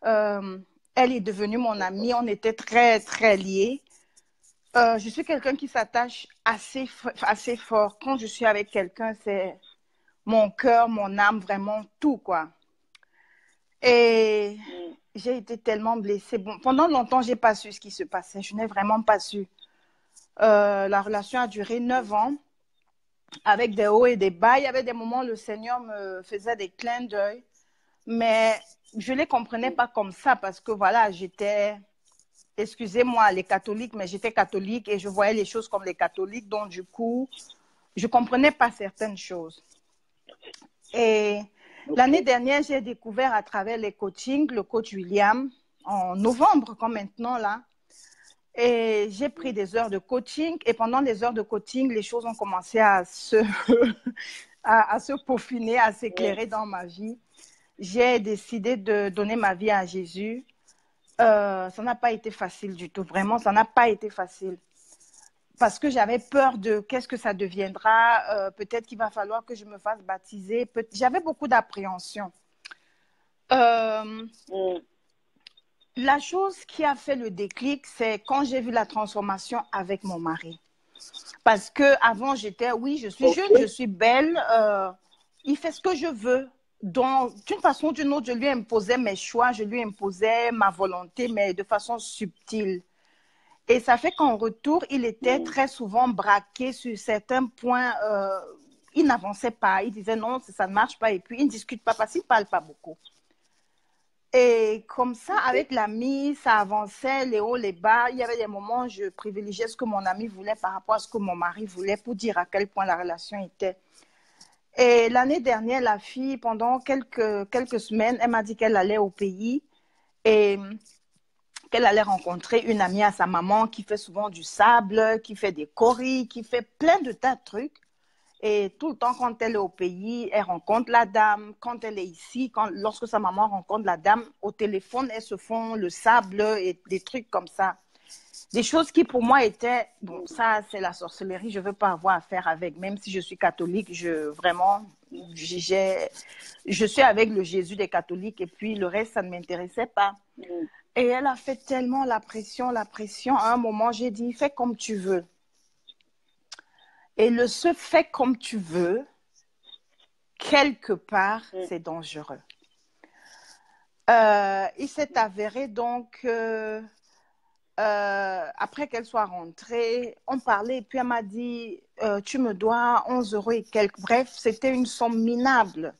Elle est devenue mon amie, on était très, très liés. Je suis quelqu'un qui s'attache assez fort. Quand je suis avec quelqu'un, c'est mon cœur, mon âme, vraiment tout, quoi. Et j'ai été tellement blessée. Bon, pendant longtemps, je n'ai pas su ce qui se passait. Je n'ai vraiment pas su. La relation a duré 9 ans, avec des hauts et des bas. Il y avait des moments où le Seigneur me faisait des clins d'œil, mais je ne les comprenais pas comme ça parce que, voilà, j'étais... Excusez-moi les catholiques, mais j'étais catholique et je voyais les choses comme les catholiques. Donc, du coup, je ne comprenais pas certaines choses. Et l'année dernière, j'ai découvert à travers les coachings le coach William, en novembre, comme maintenant, là. Et j'ai pris des heures de coaching. Et pendant les heures de coaching, les choses ont commencé à à se peaufiner, à s'éclairer dans ma vie. J'ai décidé de donner ma vie à Jésus. Ça n'a pas été facile du tout. Vraiment, ça n'a pas été facile. Parce que j'avais peur de qu'est-ce que ça deviendra. Peut-être qu'il va falloir que je me fasse baptiser. J'avais beaucoup d'appréhension. La chose qui a fait le déclic, c'est quand j'ai vu la transformation avec mon mari. Parce que avant j'étais, oui, je suis jeune, je suis belle, il fait ce que je veux. Donc, d'une façon ou d'une autre, je lui imposais mes choix, je lui imposais ma volonté, mais de façon subtile. Et ça fait qu'en retour, il était très souvent braqué sur certains points. Il n'avançait pas, il disait non, ça ne marche pas, et puis il ne discute pas parce qu'il ne parle pas beaucoup. Et comme ça, avec l'ami, ça avançait, les hauts, les bas. Il y avait des moments où je privilégiais ce que mon ami voulait par rapport à ce que mon mari voulait pour dire à quel point la relation était. Et l'année dernière, la fille, pendant quelques semaines, elle m'a dit qu'elle allait au pays et qu'elle allait rencontrer une amie à sa maman qui fait souvent du sable, qui fait des coris, qui fait plein de tas de trucs. Et tout le temps, quand elle est au pays, elle rencontre la dame. Quand elle est ici, lorsque sa maman rencontre la dame, au téléphone, elles se font le sable et des trucs comme ça. Des choses qui, pour moi, étaient... Bon, ça, c'est la sorcellerie. Je ne veux pas avoir affaire avec. Même si je suis catholique, je suis avec le Jésus des catholiques. Et puis, le reste, ça ne m'intéressait pas. Et elle a fait tellement la pression. À un moment, j'ai dit, fais comme tu veux. Et le se fait comme tu veux, quelque part, c'est dangereux. Il s'est avéré donc, après qu'elle soit rentrée, on parlait et puis elle m'a dit, tu me dois 11 € et quelques. Bref, c'était une somme minable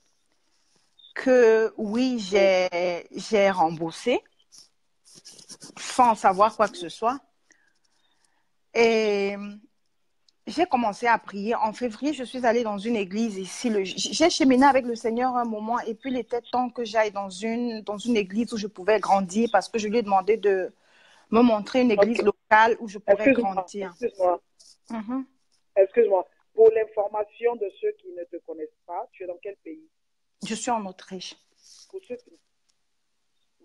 que, oui, j'ai remboursée sans savoir quoi que ce soit. Et... j'ai commencé à prier. En février, je suis allée dans une église ici. J'ai cheminé avec le Seigneur un moment et puis il était temps que j'aille dans une église où je pouvais grandir parce que je lui ai demandé de me montrer une église locale où je pourrais grandir. Excuse-moi. Pour l'information de ceux qui ne te connaissent pas, tu es dans quel pays? Je suis en Autriche. Pour ceux qui...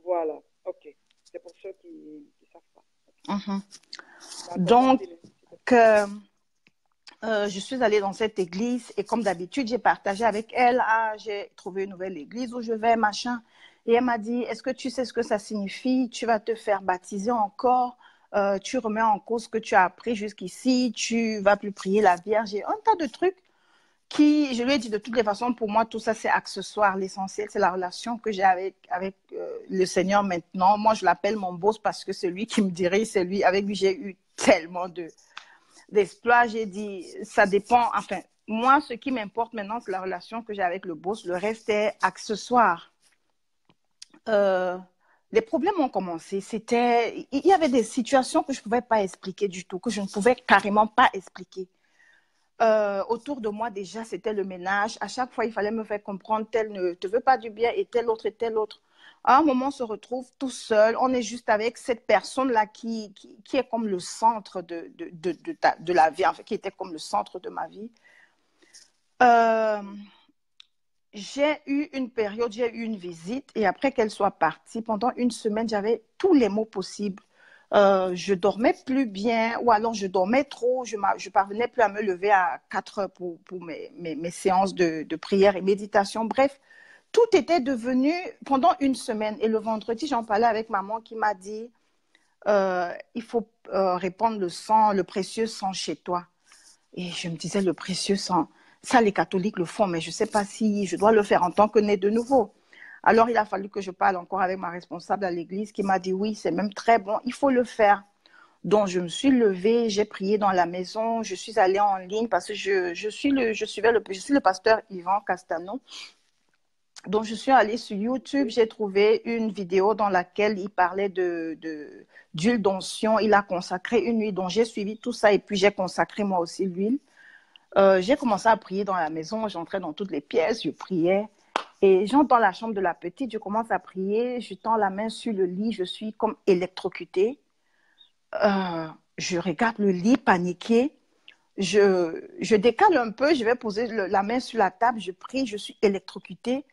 Voilà, ok. C'est pour ceux qui ne savent pas. Donc, je suis allée dans cette église et comme d'habitude, j'ai partagé avec elle. Ah, j'ai trouvé une nouvelle église où je vais, machin. Et elle m'a dit, est-ce que tu sais ce que ça signifie? Tu vas te faire baptiser encore. Tu remets en cause ce que tu as appris jusqu'ici. Tu vas plus prier la Vierge. J'ai un tas de trucs qui, je lui ai dit de toutes les façons, pour moi, tout ça, c'est accessoire. L'essentiel, c'est la relation que j'ai avec le Seigneur maintenant. Moi, je l'appelle mon boss parce que c'est lui qui me dirige. C'est lui, avec lui, j'ai eu tellement d'exploits. J'ai dit, ça dépend. Enfin, moi, ce qui m'importe maintenant, c'est la relation que j'ai avec le boss. Le reste est accessoire. Les problèmes ont commencé. Il y avait des situations que je ne pouvais pas expliquer du tout, que je ne pouvais carrément pas expliquer. Autour de moi, déjà, c'était le ménage. À chaque fois, il fallait me faire comprendre, tel ne te veut pas du bien et tel autre et tel autre. À un moment, on se retrouve tout seul. On est juste avec cette personne-là qui est comme le centre de la vie, en fait, qui était comme le centre de ma vie. J'ai eu une période, j'ai eu une visite et après qu'elle soit partie, pendant une semaine, j'avais tous les maux possibles. Je dormais plus bien ou alors je dormais trop. Je parvenais plus à me lever à 4 heures pour mes séances de prière et méditation. Bref, tout était devenu pendant une semaine. Et le vendredi, j'en parlais avec maman qui m'a dit, il faut répandre le sang, le précieux sang chez toi. Et je me disais, le précieux sang, ça les catholiques le font, mais je ne sais pas si je dois le faire en tant que né de nouveau. Alors, il a fallu que je parle encore avec ma responsable à l'église qui m'a dit, oui, c'est même très bon, il faut le faire. Donc, je me suis levée, j'ai prié dans la maison, je suis allée en ligne parce que je suis le pasteur Yvan Castano. Donc, je suis allée sur YouTube, j'ai trouvé une vidéo dans laquelle il parlait d'huile d'onction. Il a consacré une nuit, donc j'ai suivi tout ça et puis j'ai consacré moi aussi l'huile. J'ai commencé à prier dans la maison, j'entrais dans toutes les pièces, je priais. Et j'entre dans la chambre de la petite, je commence à prier, je tends la main sur le lit, je suis comme électrocutée. Je regarde le lit paniqué, je décale un peu, je vais poser la main sur la table, je prie, je suis électrocutée.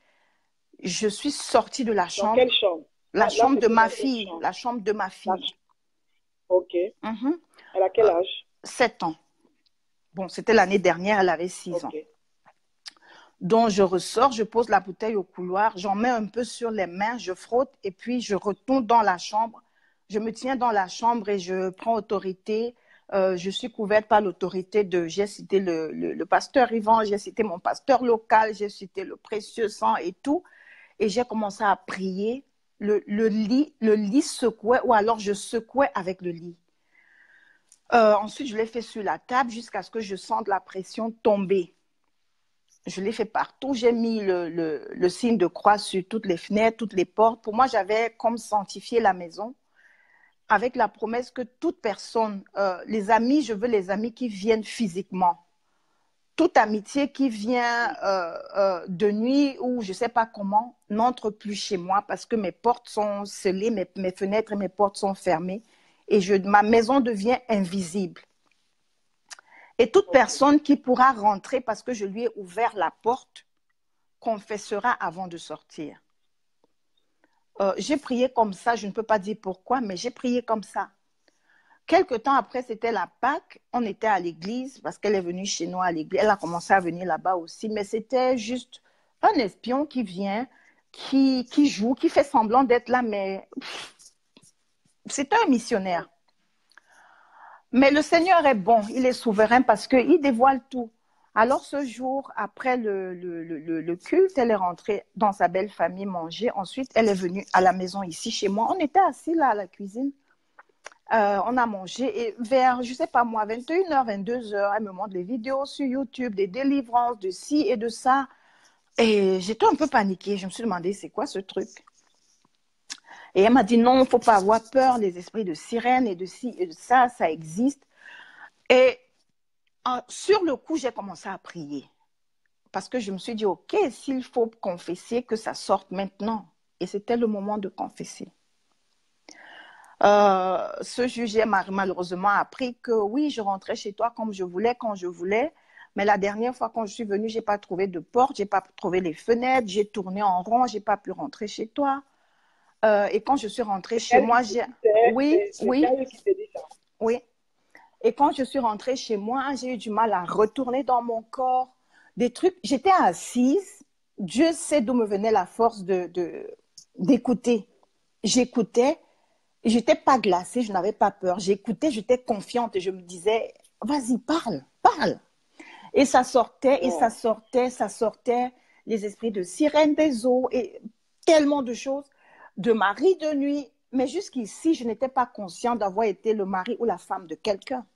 Je suis sortie de la Dans chambre, quelle chambre? la chambre de c'était ma dans quelle fille, chambre? la chambre de ma La fille. ch- Ok. Mhm. Elle a quel âge? 7 ans. Bon, c'était l'année dernière, elle avait 6 ans. Ok. Donc, je ressors, je pose la bouteille au couloir, j'en mets un peu sur les mains, je frotte et puis je retourne dans la chambre. Je me tiens dans la chambre et je prends autorité. Je suis couverte par l'autorité de, j'ai cité le pasteur Yvan, j'ai cité mon pasteur local, j'ai cité le précieux sang et tout. Et j'ai commencé à prier. Le lit secouait ou alors je secouais avec le lit. Ensuite, je l'ai fait sur la table jusqu'à ce que je sente la pression tomber. Je l'ai fait partout. J'ai mis le signe de croix sur toutes les fenêtres, toutes les portes. Pour moi, j'avais comme sanctifié la maison avec la promesse que toute personne, les amis, je veux les amis qui viennent physiquement. Toute amitié qui vient de nuit ou je ne sais pas comment n'entre plus chez moi parce que mes portes sont scellées, mes fenêtres et mes portes sont fermées et ma maison devient invisible. Et toute personne qui pourra rentrer parce que je lui ai ouvert la porte confessera avant de sortir. J'ai prié comme ça, je ne peux pas dire pourquoi, mais j'ai prié comme ça. Quelque temps après, c'était la Pâque, on était à l'église parce qu'elle est venue chez nous à l'église. Elle a commencé à venir là-bas aussi, mais c'était juste un espion qui vient, qui joue, qui fait semblant d'être là, mais c'est un missionnaire. Mais le Seigneur est bon, il est souverain parce qu'il dévoile tout. Alors ce jour, après le culte, elle est rentrée dans sa belle famille manger. Ensuite, elle est venue à la maison ici chez moi. On était assis là à la cuisine. On a mangé et vers, je sais pas moi, 21h, 22h, elle me montre les vidéos sur YouTube, des délivrances de ci et de ça. Et j'étais un peu paniquée. Je me suis demandé, c'est quoi ce truc? Et elle m'a dit, non, il ne faut pas avoir peur, les esprits de sirène et de ci et de ça, ça existe. Et sur le coup, j'ai commencé à prier. Parce que je me suis dit, OK, s'il faut confesser, que ça sorte maintenant. Et c'était le moment de confesser. Ce juge m'a malheureusement appris que oui, je rentrais chez toi comme je voulais, quand je voulais. Mais la dernière fois, quand je suis venue, je n'ai pas trouvé de porte, je n'ai pas trouvé les fenêtres, j'ai tourné en rond, je n'ai pas pu rentrer chez toi. Et quand je suis rentrée chez moi, j'ai... Oui, oui, oui. Et quand je suis rentrée chez moi, j'ai eu du mal à retourner dans mon corps. Des trucs, j'étais assise. Dieu sait d'où me venait la force d'écouter. J'écoutais. J'étais pas glacée, je n'avais pas peur. J'écoutais, j'étais confiante et je me disais, vas-y, parle, parle. Et ça sortait, et ça sortait, ça sortait. Les esprits de sirène des eaux et tellement de choses. De mari de nuit. Mais jusqu'ici, je n'étais pas consciente d'avoir été le mari ou la femme de quelqu'un.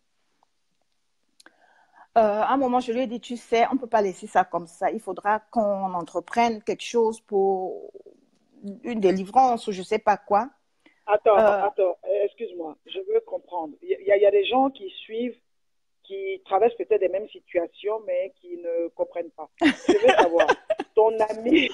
À un moment, je lui ai dit, tu sais, on ne peut pas laisser ça comme ça. Il faudra qu'on entreprenne quelque chose pour une délivrance ou je ne sais pas quoi. Attends, excuse-moi, je veux comprendre. Il y a des gens qui suivent, qui traversent peut-être les mêmes situations, mais qui ne comprennent pas. Je veux savoir, ton ami,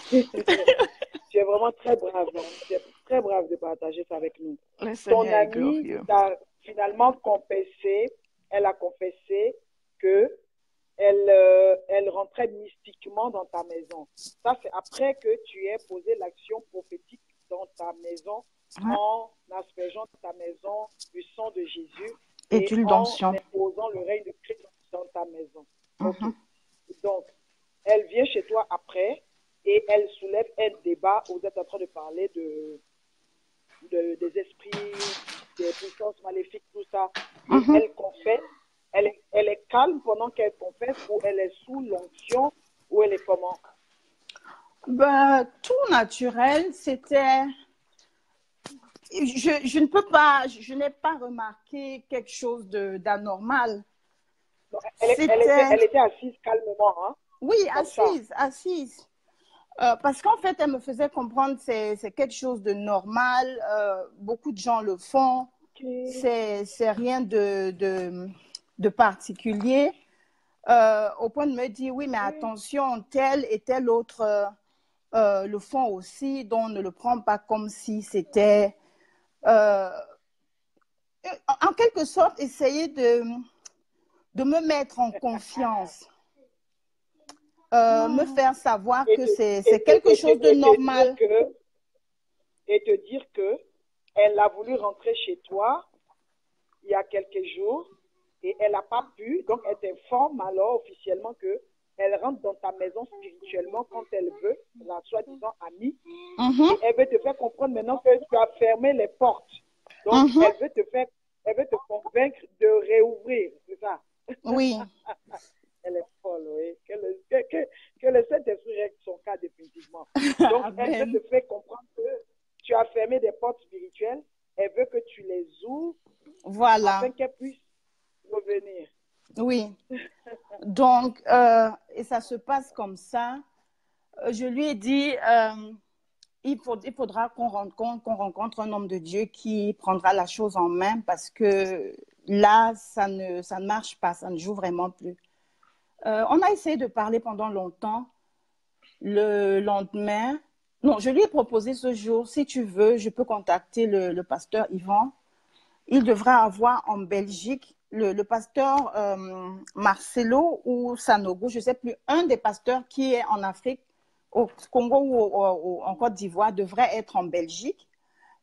tu es vraiment très brave, hein. Tu es très brave de partager ça avec nous. Ton amie t'a finalement confessé, elle a confessé que elle rentrait mystiquement dans ta maison. Ça, c'est après que tu aies posé l'action prophétique dans ta maison, en aspergeant ta maison du sang de Jésus et en imposant le règne de Christ dans ta maison. Okay. Donc, elle vient chez toi après et elle soulève un débat où vous êtes en train de parler des esprits, des puissances maléfiques, tout ça. Et elle confesse. Elle est calme pendant qu'elle confesse ou elle est sous l'onction ou elle est comment? Ben, tout naturel, c'était... Je ne peux pas, je n'ai pas remarqué quelque chose d'anormal. Elle était assise calmement, hein? Oui, assise. Parce qu'en fait, elle me faisait comprendre que c'est quelque chose de normal. Beaucoup de gens le font. Okay. C'est rien de particulier. au point de me dire, oui, mais attention, tel et tel autre le font aussi, donc ne le prends pas comme si c'était, en quelque sorte, essayer de me mettre en confiance, me faire savoir que c'est quelque chose de normal. Et te dire que elle a voulu rentrer chez toi il y a quelques jours et elle n'a pas pu, donc elle t'informe alors officiellement que elle rentre dans ta maison spirituellement quand elle veut, la soi-disant amie, et elle veut te faire comprendre maintenant que tu as fermé les portes. Donc, elle veut te convaincre de réouvrir, c'est ça? Oui. Elle est folle, oui. Que le Saint-Esprit règle son cas définitivement. Donc, elle veut te faire comprendre que tu as fermé des portes spirituelles. Elle veut que tu les ouvres. Voilà. Afin qu'elle puisse revenir. Oui. Donc, et ça se passe comme ça. Je lui ai dit, il faudra qu'on rencontre un homme de Dieu qui prendra la chose en main parce que là, ça ne marche pas, ça ne joue vraiment plus. On a essayé de parler pendant longtemps. Le lendemain, non, je lui ai proposé ce jour, si tu veux, je peux contacter le pasteur Yvan. Il devra avoir en Belgique le pasteur Marcelo ou Sanogo, je ne sais plus, un des pasteurs qui est en Afrique, au Congo ou en Côte d'Ivoire, devrait être en Belgique.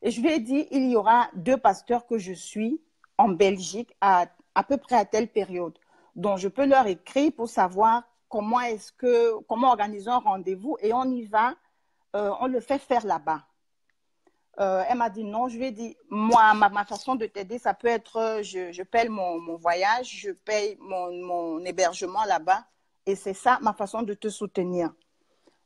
Et je lui ai dit, il y aura 2 pasteurs que je suis en Belgique à peu près à telle période. Donc, je peux leur écrire pour savoir comment organiser un rendez-vous et on y va, on le fait faire là-bas. Elle m'a dit non, je lui ai dit, moi, ma façon de t'aider, ça peut être, je paye mon voyage, je paye mon hébergement là-bas et c'est ça ma façon de te soutenir.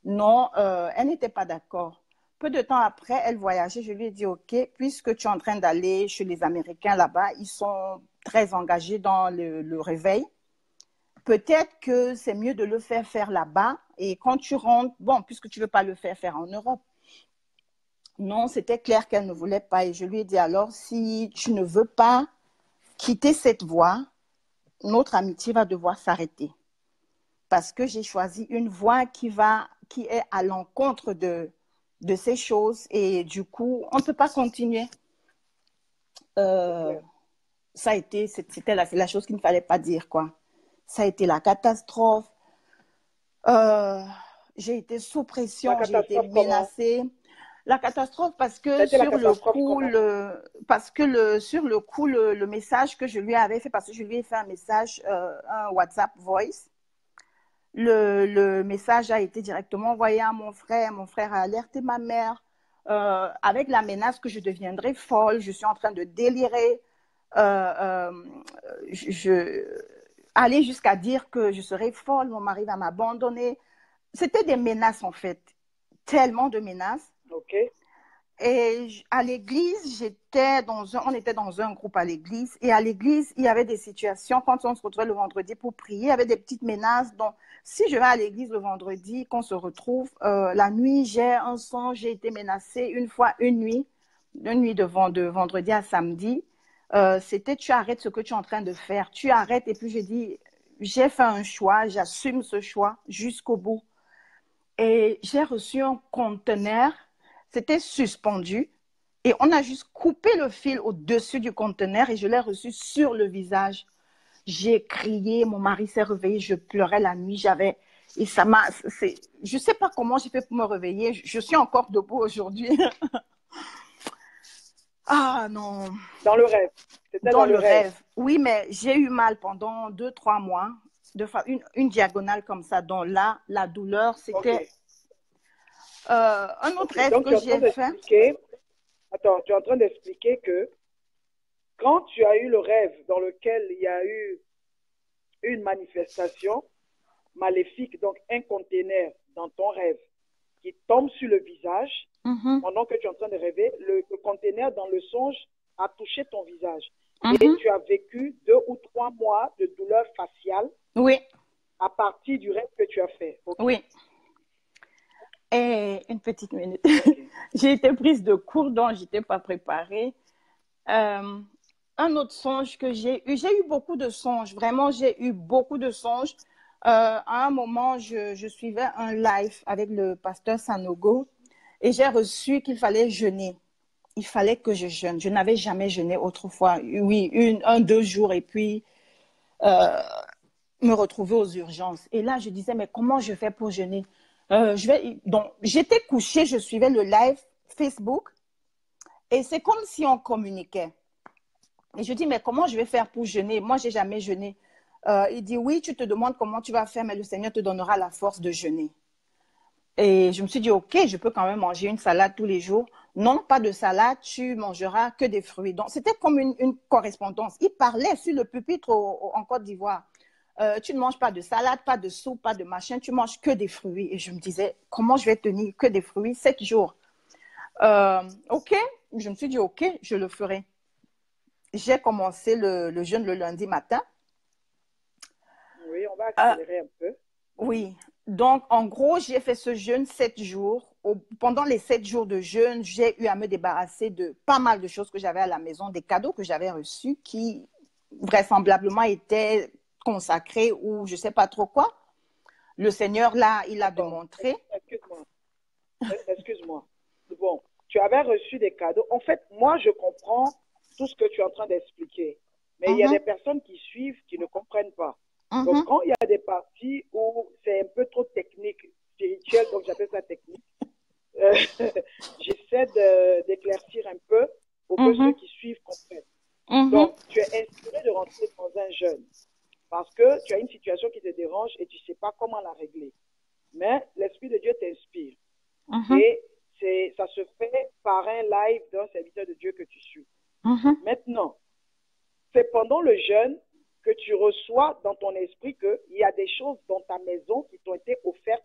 Non, elle n'était pas d'accord. Peu de temps après, elle voyageait, je lui ai dit, OK, puisque tu es en train d'aller chez les Américains là-bas, ils sont très engagés dans le réveil. Peut-être que c'est mieux de le faire là-bas et quand tu rentres, bon, puisque tu ne veux pas le faire en Europe. Non, c'était clair qu'elle ne voulait pas et je lui ai dit alors, si tu ne veux pas quitter cette voie, notre amitié va devoir s'arrêter parce que j'ai choisi une voie qui est à l'encontre de ces choses et du coup, on ne peut pas continuer. C'était la chose qu'il ne fallait pas dire, quoi. Ça a été la catastrophe. J'ai été sous pression, j'ai été menacée. La catastrophe parce que sur le coup, le message que je lui avais fait, parce que je lui ai fait un message, un WhatsApp voice, le message a été directement envoyé à mon frère. Mon frère a alerté ma mère avec la menace que je deviendrai folle, je suis en train de délirer. Aller jusqu'à dire que je serai folle, mon mari va m'abandonner. C'était des menaces en fait, tellement de menaces. Ok. Et à l'église, on était dans un groupe à l'église. Et à l'église, il y avait des situations, quand on se retrouvait le vendredi pour prier, il y avait des petites menaces. Donc, si je vais à l'église le vendredi, qu'on se retrouve, la nuit, j'ai un songe, j'ai été menacée une nuit de vendredi à samedi. C'était, tu arrêtes ce que tu es en train de faire. Tu arrêtes. Et puis, j'ai dit, j'ai fait un choix, j'assume ce choix jusqu'au bout. Et j'ai reçu un conteneur. C'était suspendu et on a juste coupé le fil au-dessus du conteneur et je l'ai reçu sur le visage. J'ai crié, mon mari s'est réveillé, je pleurais la nuit, et ça m'a, je sais pas comment j'ai fait pour me réveiller, je suis encore debout aujourd'hui. Ah non. Dans le rêve. C'était dans le rêve. Oui, mais j'ai eu mal pendant 2-3 mois, une diagonale comme ça, dont là, la douleur, c'était... Okay. Un autre rêve que j'ai fait. Attends, tu es en train d'expliquer que quand tu as eu le rêve dans lequel il y a eu une manifestation maléfique, donc un conteneur dans ton rêve qui tombe sur le visage, pendant que tu es en train de rêver, le conteneur dans le songe a touché ton visage. Et tu as vécu 2 ou 3 mois de douleur faciale. Oui. À partir du rêve que tu as fait. Okay. Oui. Et une petite minute. Okay. J'ai été prise de court, donc je n'étais pas préparée. un autre songe que j'ai eu beaucoup de songes, vraiment, j'ai eu beaucoup de songes. À un moment, je suivais un live avec le pasteur Sanogo et j'ai reçu qu'il fallait jeûner. Il fallait que je jeûne. Je n'avais jamais jeûné autrefois. Oui, un, 2 jours et puis euh, me retrouver aux urgences. Et là, je disais, mais comment je fais pour jeûner? Donc, j'étais couchée, je suivais le live Facebook et c'est comme si on communiquait. Et je dis, mais comment je vais faire pour jeûner? Moi, j'ai jamais jeûné. Il dit, oui, tu te demandes comment tu vas faire, mais le Seigneur te donnera la force de jeûner. Et je me suis dit, OK, je peux quand même manger une salade tous les jours. Non, pas de salade, tu mangeras que des fruits. Donc, c'était comme une correspondance. Il parlait sur le pupitre en Côte d'Ivoire. Tu ne manges pas de salade, pas de soupe, pas de machin, tu manges que des fruits. Et je me disais, comment je vais tenir que des fruits 7 jours? OK, je me suis dit, OK, je le ferai. J'ai commencé le jeûne le lundi matin. Oui, on va accélérer un peu. Oui, donc en gros, j'ai fait ce jeûne 7 jours. Pendant les 7 jours de jeûne, j'ai eu à me débarrasser de pas mal de choses que j'avais à la maison, des cadeaux que j'avais reçus qui vraisemblablement étaient consacrés ou je ne sais pas trop quoi. Le Seigneur, là, il a démontré. Excuse-moi. Excuse-moi. Bon, tu avais reçu des cadeaux. En fait, moi, je comprends tout ce que tu es en train d'expliquer. Mais il y a des personnes qui suivent qui ne comprennent pas. Donc, quand il y a des parties où c'est un peu trop technique, spirituel, donc j'appelle ça technique, j'essaie d'éclaircir un peu pour que ceux qui suivent comprennent. Donc, tu es inspiré de rentrer dans un jeûne parce que tu as une situation qui te dérange et tu ne sais pas comment la régler. Mais l'Esprit de Dieu t'inspire. Et ça se fait par un live d'un serviteur de Dieu que tu suis. Maintenant, c'est pendant le jeûne que tu reçois dans ton esprit qu'il y a des choses dans ta maison qui t'ont été offertes,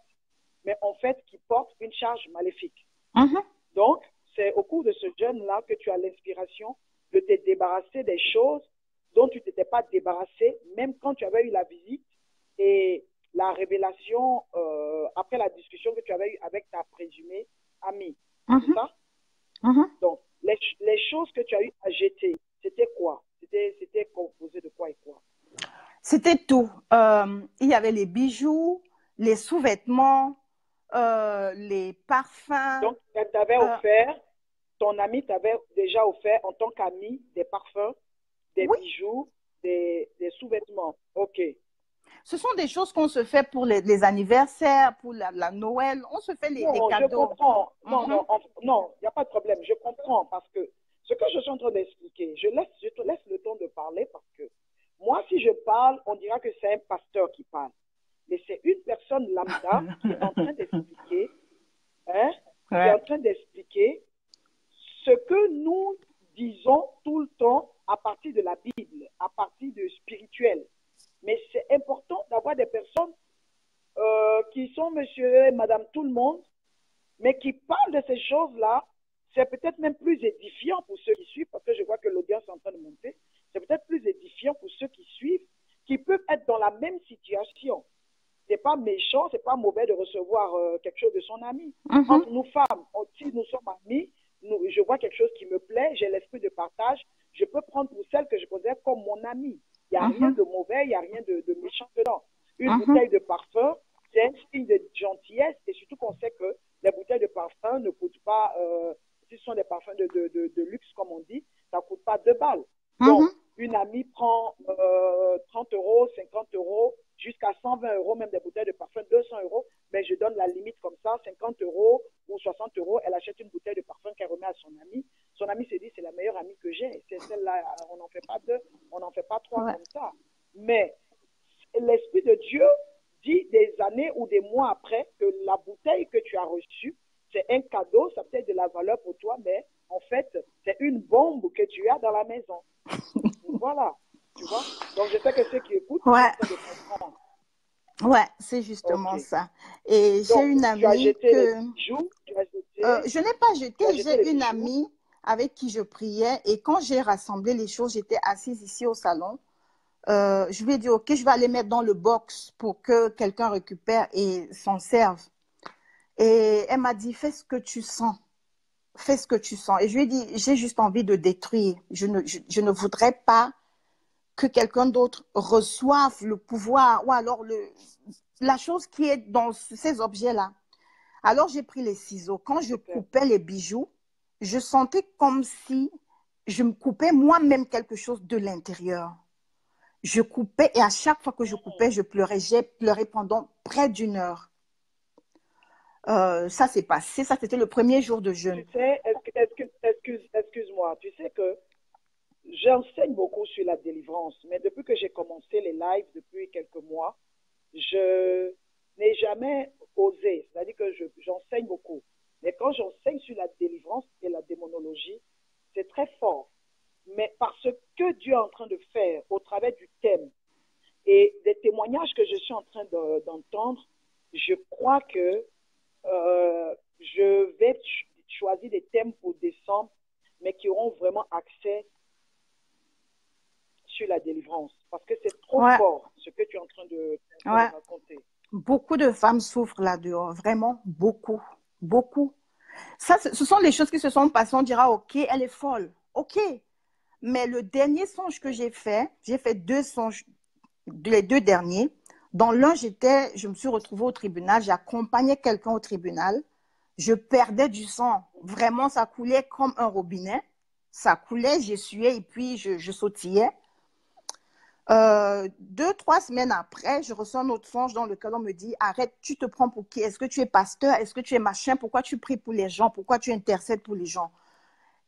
mais en fait qui portent une charge maléfique. Donc, c'est au cours de ce jeûne-là que tu as l'inspiration de te débarrasser des choses dont tu ne t'étais pas débarrassé, même quand tu avais eu la visite et la révélation après la discussion que tu avais eue avec ta présumée amie. C'est ça? Donc, les choses que tu as eu à jeter, c'était quoi? C'était composé de quoi et quoi? C'était tout. Il y avait les bijoux, les sous-vêtements, les parfums. Donc, elle t'avait offert, ton ami t'avait déjà offert en tant qu'ami des parfums, des bijoux, des sous-vêtements. OK. Ce sont des choses qu'on se fait pour les anniversaires, pour la Noël. On se fait les cadeaux. Je comprends. Non, il n'y a pas de problème. Je comprends parce que ce que je suis en train d'expliquer, je te laisse le temps de parler parce que moi, si je parle, on dira que c'est un pasteur qui parle. Mais c'est une personne lambda qui est en train d'expliquer, qui est en train d'expliquer ce que nous disons tout le temps à partir de la Bible, à partir de spirituel. Mais c'est important d'avoir des personnes qui sont monsieur et madame tout le monde, mais qui parlent de ces choses-là. C'est peut-être même plus édifiant pour ceux qui suivent, parce que je vois que l'audience est en train de monter. C'est peut-être plus édifiant pour ceux qui suivent, qui peuvent être dans la même situation. C'est pas méchant, c'est pas mauvais de recevoir quelque chose de son ami. Entre nous femmes, si nous sommes amis, je vois quelque chose qui me plaît, j'ai l'esprit de partage, je peux prendre pour celle que je considère comme mon amie. Il n'y a rien de mauvais, il n'y a rien de méchant dedans. Une bouteille de parfum, c'est un signe de gentillesse et surtout qu'on sait que les bouteilles de parfum ne coûtent pas, si ce sont des parfums de luxe comme on dit, ça ne coûte pas 2 balles. Donc, une amie prend 30 euros, 50 euros, jusqu'à 120 euros, même des bouteilles de parfum, 200 euros, mais je donne la limite comme ça, 50 euros ou 60 euros, elle achète une bouteille de parfum qu'elle remet à son ami. Son ami se dit, c'est la meilleure amie que j'ai, c'est celle-là, on n'en fait pas 2, on n'en fait pas 3 comme ça. Mais l'Esprit de Dieu dit des années ou des mois après que la bouteille que tu as reçue, c'est un cadeau, ça peut être de la valeur pour toi, mais en fait, c'est une bombe que tu as dans la maison. Voilà, tu vois. Donc, je sais que ceux qui écoutent sont en train de comprendre. Ouais, c'est justement ça. Et j'ai une amie tu as jeté que... les bijoux, tu as jeté... je n'ai pas jeté, j'ai une amie avec qui je priais et quand j'ai rassemblé les choses, j'étais assise ici au salon. Je lui ai dit, OK, je vais aller mettre dans le box pour que quelqu'un récupère et s'en serve. Et elle m'a dit, fais ce que tu sens. fais ce que tu sens. Et je lui ai dit, j'ai juste envie de détruire. Je ne voudrais pas que quelqu'un d'autre reçoive le pouvoir ou alors la chose qui est dans ces objets-là. Alors, j'ai pris les ciseaux. Quand je coupais les bijoux, je sentais comme si je me coupais moi-même quelque chose de l'intérieur. Je coupais et à chaque fois que je coupais, je pleurais. J'ai pleuré pendant près d'une heure. Ça s'est passé. Ça, c'était le premier jour de jeûne. Tu sais, excuse-moi, tu sais que j'enseigne beaucoup sur la délivrance, mais depuis que j'ai commencé les lives depuis quelques mois, je n'ai jamais osé. C'est-à-dire que j'enseigne beaucoup. Mais quand j'enseigne sur la délivrance et la démonologie, c'est très fort. Mais parce que Dieu est en train de faire au travers du thème et des témoignages que je suis en train d'entendre, je crois que je vais choisir des thèmes pour décembre, mais qui auront vraiment accès sur la délivrance. Parce que c'est trop fort ce que tu es en train de raconter. Beaucoup de femmes souffrent là-dehors, vraiment beaucoup, beaucoup. Ça, ce sont les choses qui se sont passées. On dira, ok, elle est folle, ok. Mais le dernier songe que j'ai fait 2 songes, les 2 derniers. Dans l'un, je me suis retrouvée au tribunal, j'accompagnais quelqu'un au tribunal. Je perdais du sang. Vraiment, ça coulait comme un robinet. Ça coulait, j'essuyais et puis je sautillais. 2, 3 semaines après, je reçois un autre songe dans lequel on me dit, arrête, tu te prends pour qui? Est-ce que tu es pasteur? Est-ce que tu es machin? Pourquoi tu pries pour les gens? Pourquoi tu intercèdes pour les gens?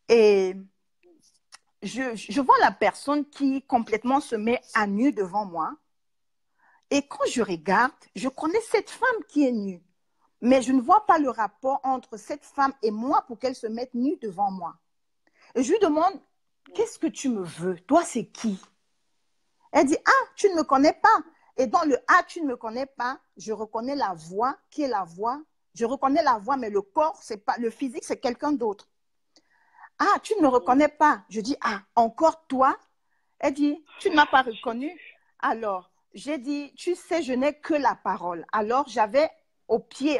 Et je vois la personne qui complètement se met à nu devant moi. Et quand je regarde, je connais cette femme qui est nue. Mais je ne vois pas le rapport entre cette femme et moi pour qu'elle se mette nue devant moi. Et je lui demande, qu'est-ce que tu me veux? Toi, c'est qui? Elle dit, ah, tu ne me connais pas. Et dans le ah, tu ne me connais pas, je reconnais la voix, qui est la voix. Je reconnais la voix, mais le corps, c'est pas, le physique, c'est quelqu'un d'autre. Ah, tu ne me reconnais pas. Je dis, ah, encore toi? Elle dit, tu ne m'as pas reconnu. Alors, j'ai dit, tu sais, je n'ai que la parole. Alors, j'avais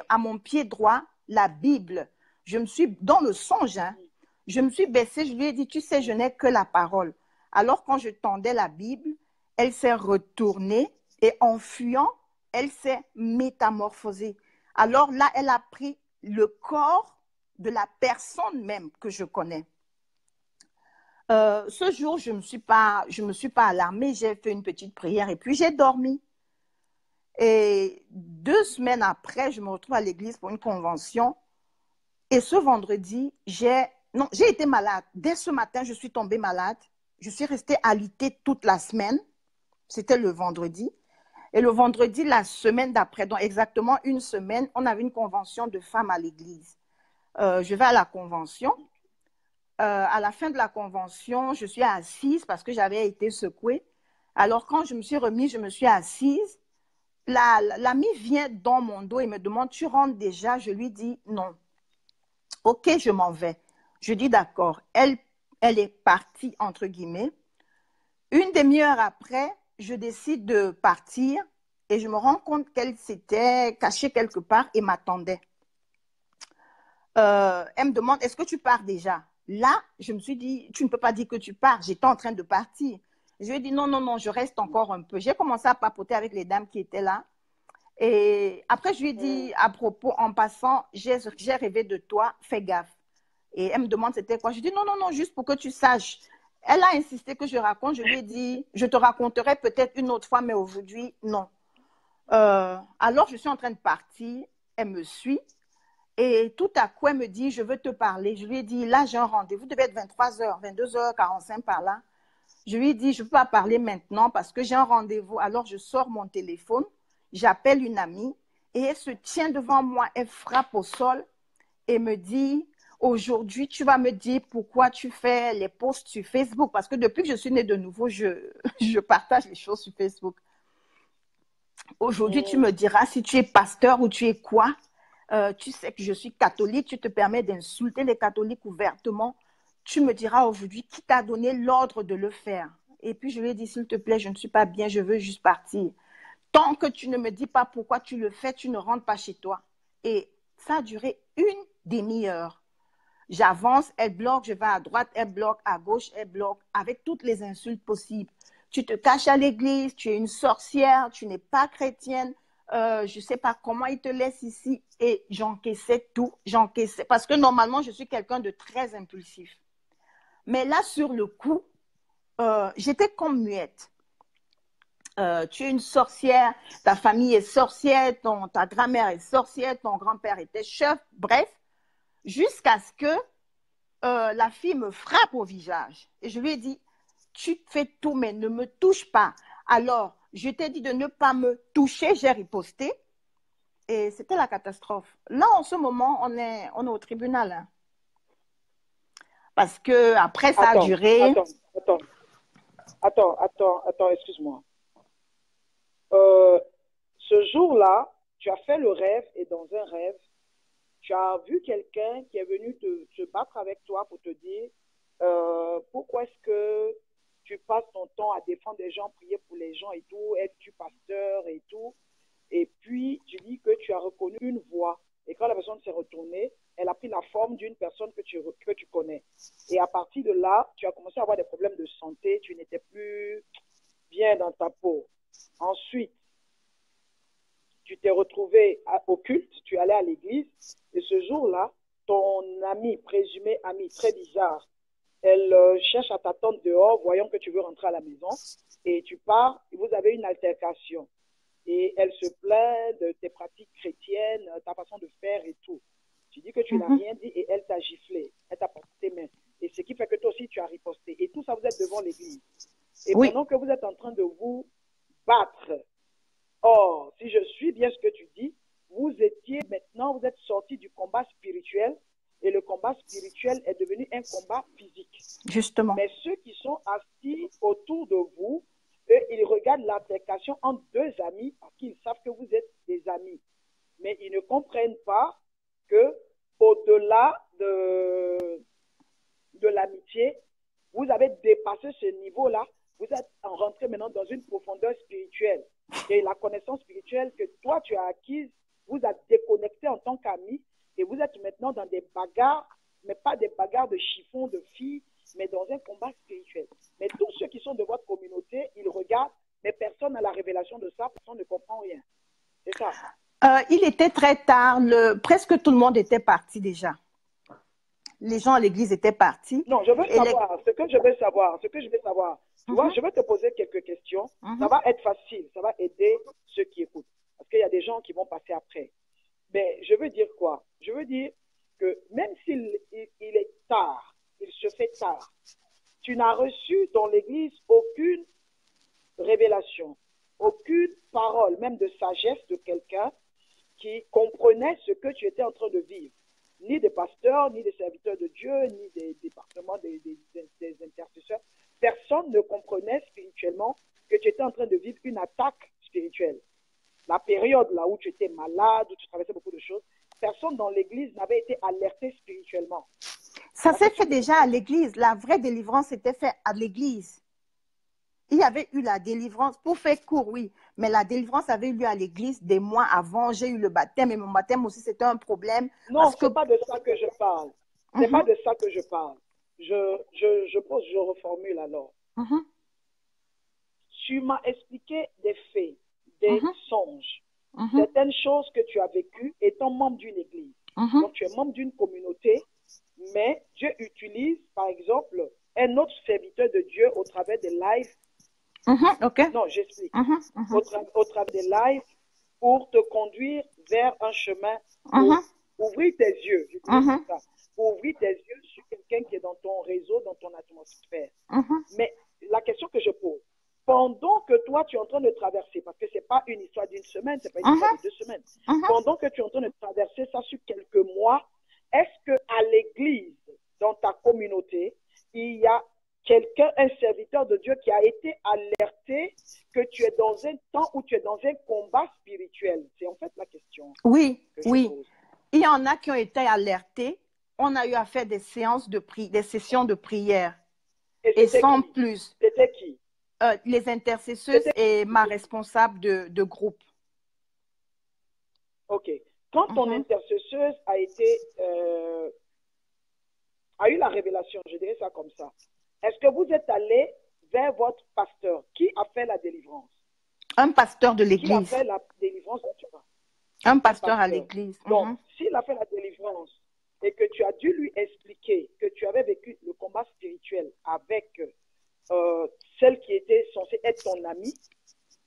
à mon pied droit, la Bible. Je me suis, dans le songe, hein, je me suis baissée, je lui ai dit, tu sais, je n'ai que la parole. Alors, quand je tendais la Bible, elle s'est retournée et en fuyant, elle s'est métamorphosée. Alors là, elle a pris le corps de la personne même que je connais. Ce jour, je me suis pas alarmée, j'ai fait une petite prière et puis j'ai dormi. Et 2 semaines après, je me retrouve à l'église pour une convention. Et ce vendredi, j'ai été malade. Dès ce matin, je suis tombée malade. Je suis restée alitée toute la semaine. C'était le vendredi. Et le vendredi, la semaine d'après, donc exactement une semaine, on avait une convention de femmes à l'église. Je vais à la convention. À la fin de la convention, je suis assise parce que j'avais été secouée. Alors, quand je me suis remise, je me suis assise. L'amie vient dans mon dos et me demande, tu rentres déjà? Je lui dis non. Ok, je m'en vais. Je dis d'accord. Elle est partie, entre guillemets. Une demi-heure après, je décide de partir et je me rends compte qu'elle s'était cachée quelque part et m'attendait. Elle me demande, est-ce que tu pars déjà? Là, je me suis dit, tu ne peux pas dire que tu pars. J'étais en train de partir. Je lui ai dit, non, non, non, je reste encore un peu. J'ai commencé à papoter avec les dames qui étaient là. Et après, je lui ai dit, à propos, en passant, j'ai rêvé de toi, fais gaffe. Et elle me demande c'était quoi. Je dis, non, non, non, juste pour que tu saches. Elle a insisté que je raconte. Je lui ai dit, je te raconterai peut-être une autre fois, mais aujourd'hui, non. Alors, je suis en train de partir. Elle me suit. Et tout à coup, elle me dit, je veux te parler. Je lui ai dit, là, j'ai un rendez-vous. Devait être 23h, 22h45 par là. Je lui ai dit, je ne peux pas parler maintenant parce que j'ai un rendez-vous. Alors, je sors mon téléphone, j'appelle une amie et elle se tient devant moi. Elle frappe au sol et me dit, aujourd'hui, tu vas me dire pourquoi tu fais les posts sur Facebook. Parce que depuis que je suis née de nouveau, je partage les choses sur Facebook. Aujourd'hui, tu me diras si tu es pasteur ou tu es quoi. Tu sais que je suis catholique, tu te permets d'insulter les catholiques ouvertement. Tu me diras aujourd'hui qui t'a donné l'ordre de le faire. Et puis je lui ai dit, s'il te plaît, je ne suis pas bien, je veux juste partir. Tant que tu ne me dis pas pourquoi tu le fais, tu ne rentres pas chez toi. Et ça a duré une demi-heure. J'avance, elle bloque, je vais à droite, elle bloque, à gauche, elle bloque, avec toutes les insultes possibles. Tu te caches à l'église, tu es une sorcière, tu n'es pas chrétienne, je ne sais pas comment ils te laissent ici. Et j'encaissais tout, j'encaissais. Parce que normalement, je suis quelqu'un de très impulsif. Mais là, sur le coup, j'étais comme muette. Tu es une sorcière, ta famille est sorcière, ta grand-mère est sorcière, ton grand-père était chef, bref, jusqu'à ce que la fille me frappe au visage. Et je lui ai dit, tu fais tout, mais ne me touche pas. Alors, je t'ai dit de ne pas me toucher, j'ai riposté. Et c'était la catastrophe. Là, en ce moment, on est au tribunal. Hein. Parce que après, ça a duré. Attends, excuse-moi. Ce jour-là, tu as fait le rêve et dans un rêve, tu as vu quelqu'un qui est venu te battre avec toi pour te dire pourquoi est-ce que tu passes ton temps à défendre des gens, prier pour les gens et tout, es-tu pasteur et tout. Et puis, tu dis que tu as reconnu une voix. Et quand la personne s'est retournée, elle a pris la forme d'une personne que tu connais. Et à partir de là, tu as commencé à avoir des problèmes de santé, tu n'étais plus bien dans ta peau. Ensuite, tu t'es retrouvé au culte, tu allais à l'église, et ce jour-là, ton amie, présumée amie, très bizarre, elle cherche à t'attendre dehors, voyant que tu veux rentrer à la maison, et tu pars, et vous avez une altercation. Et elle se plaint de tes pratiques chrétiennes, ta façon de faire et tout. Tu dis que tu n'as rien dit et elle t'a giflé, elle t'a porté tes mains. Et ce qui fait que toi aussi, tu as riposté. Et tout ça, vous êtes devant l'église. Et pendant que vous êtes en train de vous battre, or, si je suis bien ce que tu dis, vous êtes sorti du combat spirituel et le combat spirituel est devenu un combat physique. Justement. Mais ceux qui sont assis autour de vous, eux, ils regardent l'altercation entre deux amis parce qu'ils savent que vous êtes des amis. Mais ils ne comprennent pas que au-delà de l'amitié, vous avez dépassé ce niveau-là. Vous êtes rentré maintenant dans une profondeur spirituelle. Et la connaissance spirituelle que toi, tu as acquise, vous a déconnecté en tant qu'ami. Et vous êtes maintenant dans des bagarres, mais pas des bagarres de chiffon, de filles, mais dans un combat spirituel. Mais tous ceux qui sont de votre communauté, ils regardent, mais personne n'a la révélation de ça, personne ne comprend rien. C'est ça. Il était très tard, presque tout le monde était parti déjà. Les gens à l'église étaient partis. Non, je veux savoir, ce que je veux savoir. Tu vois, je vais te poser quelques questions. Ça va être facile, ça va aider ceux qui écoutent. Parce qu'il y a des gens qui vont passer après. Mais je veux dire quoi? Je veux dire que même s'il est tard, il se fait tard, tu n'as reçu dans l'église aucune révélation, aucune parole, même de sagesse de quelqu'un qui comprenait ce que tu étais en train de vivre. Ni des pasteurs, ni des serviteurs de Dieu, ni des départements, des intercesseurs. Personne ne comprenait spirituellement que tu étais en train de vivre une attaque spirituelle. La période là où tu étais malade, où tu traversais beaucoup de choses, personne dans l'église n'avait été alerté spirituellement. Ça s'est fait déjà à l'église. La vraie délivrance était faite à l'église. Il y avait eu la délivrance, pour faire court, oui, mais la délivrance avait eu lieu à l'église des mois avant. J'ai eu le baptême et mon baptême aussi, c'était un problème. Non, ce n'est pas de ça que je parle. C'est pas de ça que je parle. Je reformule alors. Tu m'as expliqué des faits, des songes, certaines choses que tu as vécues étant membre d'une église. Donc, tu es membre d'une communauté, mais Dieu utilise, par exemple, un autre serviteur de Dieu au travers des lives. Non, j'explique. Au travers des lives pour te conduire vers un chemin, pour ouvrir tes yeux. Ça, pour ouvrir tes yeux sur quelqu'un qui est dans ton réseau, dans ton atmosphère. Mais la question que je pose, pendant que toi, tu es en train de traverser, parce que ce n'est pas une histoire d'une semaine, ce n'est pas une histoire de 2 semaines, pendant que tu es en train de traverser ça sur quelques mois, est-ce qu'à l'église, dans ta communauté, il y a quelqu'un, un serviteur de Dieu qui a été alerté que tu es dans un temps où tu es dans un combat spirituel? C'est en fait la question. Oui, oui. Il y en a qui ont été alertés. On a eu à faire des séances de des sessions de prière. Et sans plus. C'était qui? Les intercesseuses et ma responsable de groupe. Ok. Quand ton intercesseuse a été eu la révélation, je dirais ça comme ça. Est-ce que vous êtes allé vers votre pasteur? Qui a fait la délivrance? Un pasteur de Qui a l'église. fait la délivrance dont tu parles? Un pasteur à Pasteur. l'église. Donc, s'il a fait la délivrance et que tu as dû lui expliquer que tu avais vécu le combat spirituel avec celle qui était censée être ton amie,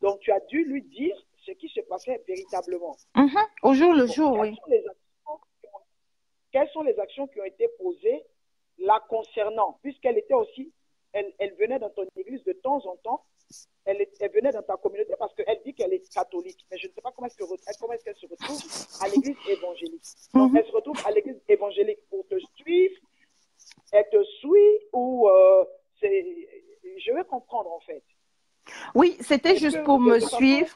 donc tu as dû lui dire ce qui se passait véritablement. Au jour le Donc, jour, oui. Quelles sont les actions qui ont été posées la concernant, puisqu'elle était aussi, elle venait dans ton église de temps en temps, elle venait dans ta communauté parce qu'elle dit qu'elle est catholique, mais je ne sais pas comment est-ce qu'elle se retrouve à l'église évangélique. Donc, elle se retrouve à l'église évangélique pour te suivre, elle te suit ou je vais comprendre en fait. Oui, c'était juste pour me suivre.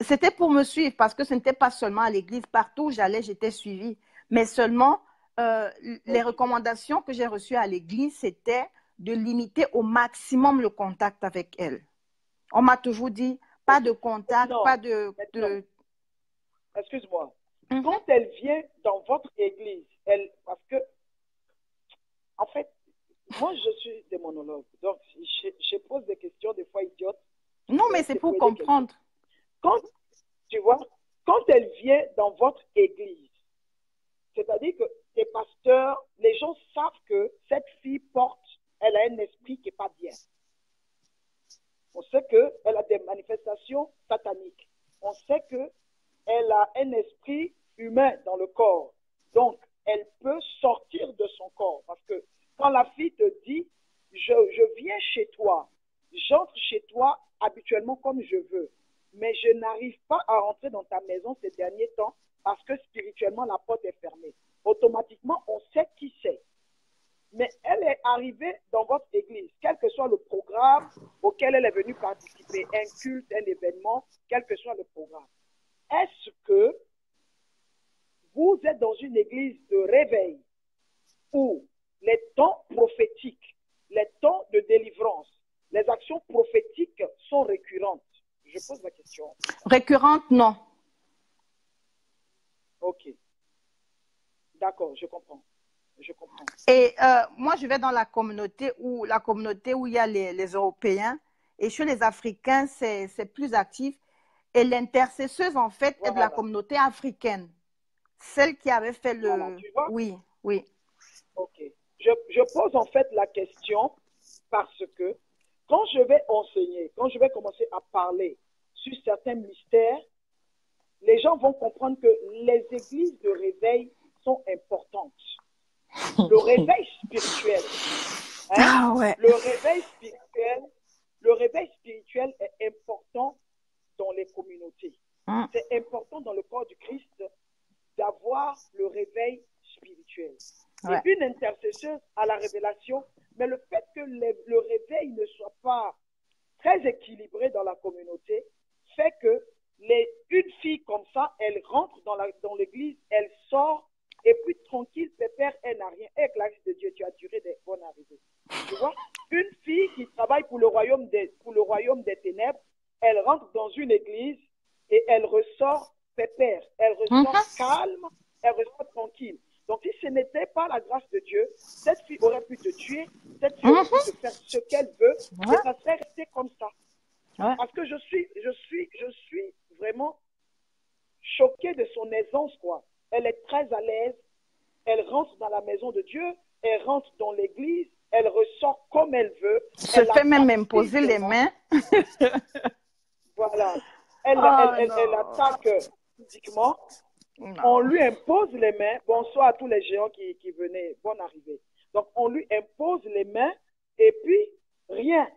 C'était pour me suivre parce que ce n'était pas seulement à l'église. Partout où j'allais, j'étais suivie. Mais seulement, les recommandations que j'ai reçues à l'église, c'était de limiter au maximum le contact avec elle. On m'a toujours dit, pas de contact, pas de... Excuse-moi. Quand elle vient dans votre église, parce que, en fait, moi, je suis démonologue. Donc, je pose des questions des fois idiotes. Non, mais c'est pour comprendre. Quand, tu vois, quand elle vient dans votre église, c'est-à-dire que les pasteurs, les gens savent que cette fille elle a un esprit qui n'est pas bien. On sait qu'elle a des manifestations sataniques. On sait qu'elle a un esprit humain dans le corps. Donc, elle peut sortir de son corps. Parce que quand la fille te dit, je viens chez toi, j'entre chez toi habituellement comme je veux, mais je n'arrive pas à rentrer dans ta maison ces derniers temps parce que spirituellement, la porte est fermée. Automatiquement, on sait qui c'est. Mais elle est arrivée dans votre église, quel que soit le programme auquel elle est venue participer, un culte, un événement, quel que soit le programme. Est-ce que vous êtes dans une église de réveil où les temps prophétiques, les temps de délivrance, les actions prophétiques sont récurrentes? Je pose la question. Récurrente, non. Ok. D'accord, je comprends. Je comprends. Et moi, je vais dans la communauté où il y a les Européens. Et chez les Africains, c'est plus actif. Et l'intercesseuse, en fait, est de la communauté africaine. Celle qui avait fait le... Voilà, tu vois? Oui, oui. Ok. Je pose en fait la question parce que quand je vais enseigner, quand je vais commencer à parler sur certains mystères, les gens vont comprendre que les églises de réveil sont importantes. Le réveil spirituel, Ah ouais. le réveil spirituel est important dans les communautés. C'est important dans le corps du Christ d'avoir le réveil spirituel. Ouais. Et une intercesseuse à la révélation, mais le fait que le réveil ne soit pas très équilibré dans la communauté fait que une fille comme ça, elle rentre dans l'église, elle sort, et puis tranquille, pépère, elle n'a rien. Avec la grâce de Dieu, tu as duré des bonnes arrivées. Tu vois? Une fille qui travaille pour le royaume des ténèbres, elle rentre dans une église et elle ressort pépère, elle ressort calme, elle ressort tranquille. Donc, si ce n'était pas la grâce de Dieu, cette fille aurait pu te tuer, cette fille aurait pu te faire ce qu'elle veut, et ça serait resté comme ça. Parce que je suis vraiment choquée de son aisance, quoi. Elle est très à l'aise, elle rentre dans la maison de Dieu, elle rentre dans l'église, elle ressort comme elle veut. Se fait même imposer les mains. Voilà. Elle attaque physiquement. Non. On lui impose les mains. Bonsoir à tous les géants qui venaient. Bonne arrivée. Donc, on lui impose les mains et puis rien.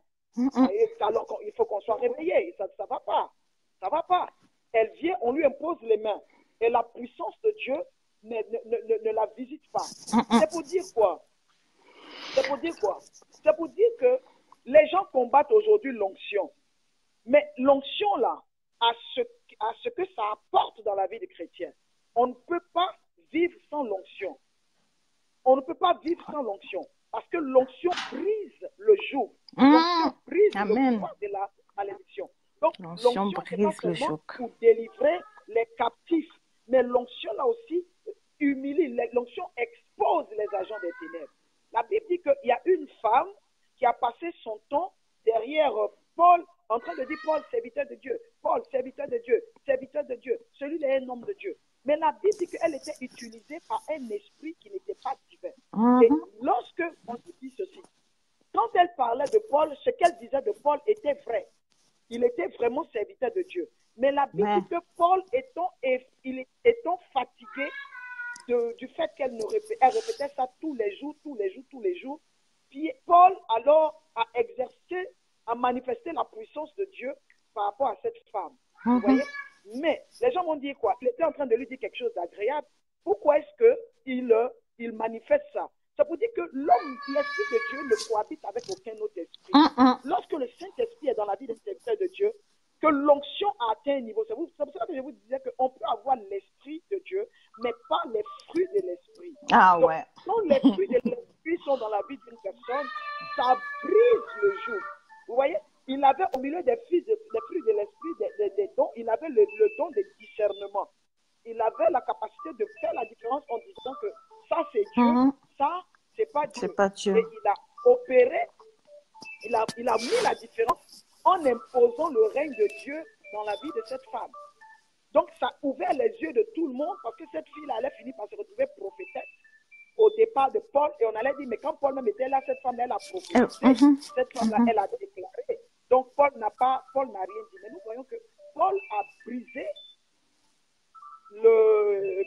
Alors qu'il faut qu'on soit réveillé. Ça ne va pas. Ça ne va pas. Elle vient, on lui impose les mains. Et la puissance de Dieu ne la visite pas. C'est pour dire quoi? C'est pour dire quoi? C'est pour dire que les gens combattent aujourd'hui l'onction. Mais l'onction, là, à ce que ça apporte dans la vie des chrétiens. On ne peut pas vivre sans l'onction. On ne peut pas vivre sans l'onction. Parce que l'onction brise le joug. L'onction brise le pouvoir de la malédiction. Donc, l'onction, c'est pas seulement pour délivrer les captifs. Mais l'onction, là aussi, humilie. L'onction des ténèbres. La Bible dit qu'il y a une femme qui a passé son temps derrière Paul, en train de dire Paul, serviteur de Dieu, Paul, serviteur de Dieu, serviteur de Dieu. Celui-là est un homme de Dieu. Mais la Bible dit qu'elle était utilisée par un esprit qui n'était pas divin. Et lorsque on dit ceci, quand elle parlait de Paul, ce qu'elle disait de Paul était vrai. Il était vraiment serviteur de Dieu. Mais la Bible dit que Paul étant fatigué du fait qu'elle répétait ça tous les jours, puis Paul alors a exercé, a manifesté la puissance de Dieu par rapport à cette femme. Vous voyez? Mais les gens vont dire quoi? Il était en train de lui dire quelque chose d'agréable. Pourquoi est-ce qu'il manifeste ça? Ça veut dire que l'homme, l'Esprit de Dieu ne cohabite avec aucun autre esprit. Lorsque le Saint-Esprit est dans la vie des serviteurs de Dieu, que l'onction a atteint un niveau. C'est pour ça que je vous disais qu'on peut avoir l'Esprit de Dieu, mais pas les fruits de l'Esprit. Donc, quand les fruits de l'Esprit sont dans la vie d'une personne, ça brise le jour. Vous voyez, il avait au milieu des fruits de l'Esprit, des dons, il avait le don de discernement. Il avait la capacité de faire la différence en disant que ça c'est Dieu, ça c'est pas Dieu. Et il a opéré, il a mis la différence en imposant le règne de Dieu dans la vie de cette femme. Donc ça a ouvert les yeux de tout le monde parce que cette fille-là allait finir par se retrouver prophétesse au départ de Paul. Et on allait dire, mais quand Paul même était là, cette femme, elle a prophétisé. Cette femme-là, elle a déclaré. Donc Paul n'a rien dit. Mais nous voyons que Paul a brisé le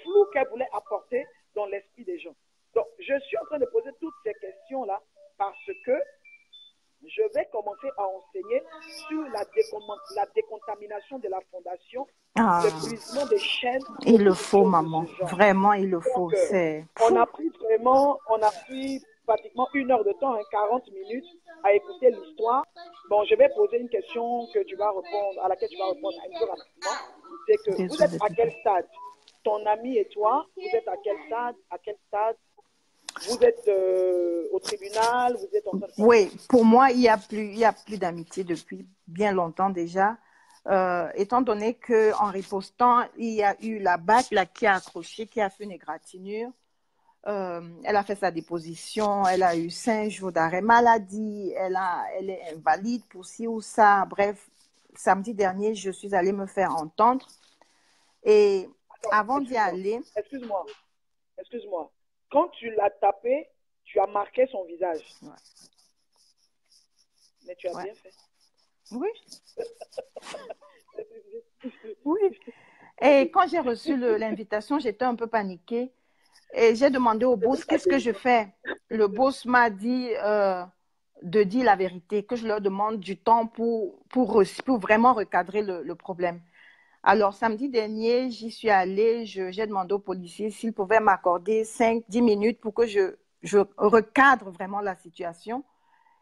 flou qu'elle voulait apporter dans l'esprit des gens. Donc, je suis en train de poser toutes ces questions-là parce que je vais commencer à enseigner sur la décontamination de la fondation, le brisement des chaînes. Il le faut, maman. Vraiment, il le faut. On a pris pratiquement 1 heure de temps, 40 minutes à écouter l'histoire. Bon, je vais poser une question à laquelle tu vas répondre un peu rapidement. C'est que vous êtes à quel stade? Ton ami et toi, vous êtes à quel stade? Vous êtes au tribunal, vous êtes en train de... Oui, pour moi, il y a plus d'amitié depuis bien longtemps déjà. Étant donné qu'en ripostant, il y a eu la BAC qui a accroché, qui a fait une égratignure. Elle a fait sa déposition, elle a eu 5 jours d'arrêt maladie, elle est invalide pour ci ou ça. Bref, samedi dernier, je suis allée me faire entendre. Et avant d'y aller... Excuse-moi. Quand tu l'as tapé, tu as marqué son visage. Ouais. Mais tu as bien fait. Oui. Oui. Et quand j'ai reçu l'invitation, j'étais un peu paniquée. Et j'ai demandé au boss, qu'est-ce que je fais? Le boss m'a dit de dire la vérité, que je leur demande du temps pour vraiment recadrer le problème. Alors, samedi dernier, j'y suis allée, j'ai demandé aux policiers s'ils pouvaient m'accorder 5-10 minutes pour que je recadre vraiment la situation.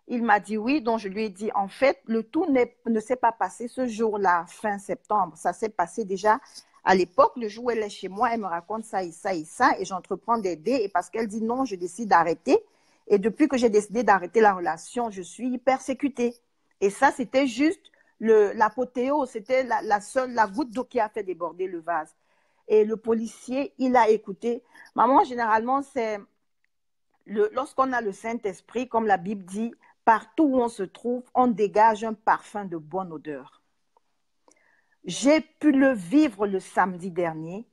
Il m'a dit oui, donc je lui ai dit, en fait, le tout ne s'est pas passé ce jour-là, fin septembre. Ça s'est passé déjà à l'époque, le jour où elle est chez moi, elle me raconte ça et ça et ça, et j'entreprends d'aider, et parce qu'elle dit non, je décide d'arrêter. Et depuis que j'ai décidé d'arrêter la relation, je suis persécutée. Et ça, c'était juste l'apothéose, c'était la goutte d'eau qui a fait déborder le vase. Et le policier, il a écouté. Maman, généralement, lorsqu'on a le Saint-Esprit, comme la Bible dit, partout où on se trouve, on dégage un parfum de bonne odeur. J'ai pu le vivre le samedi dernier,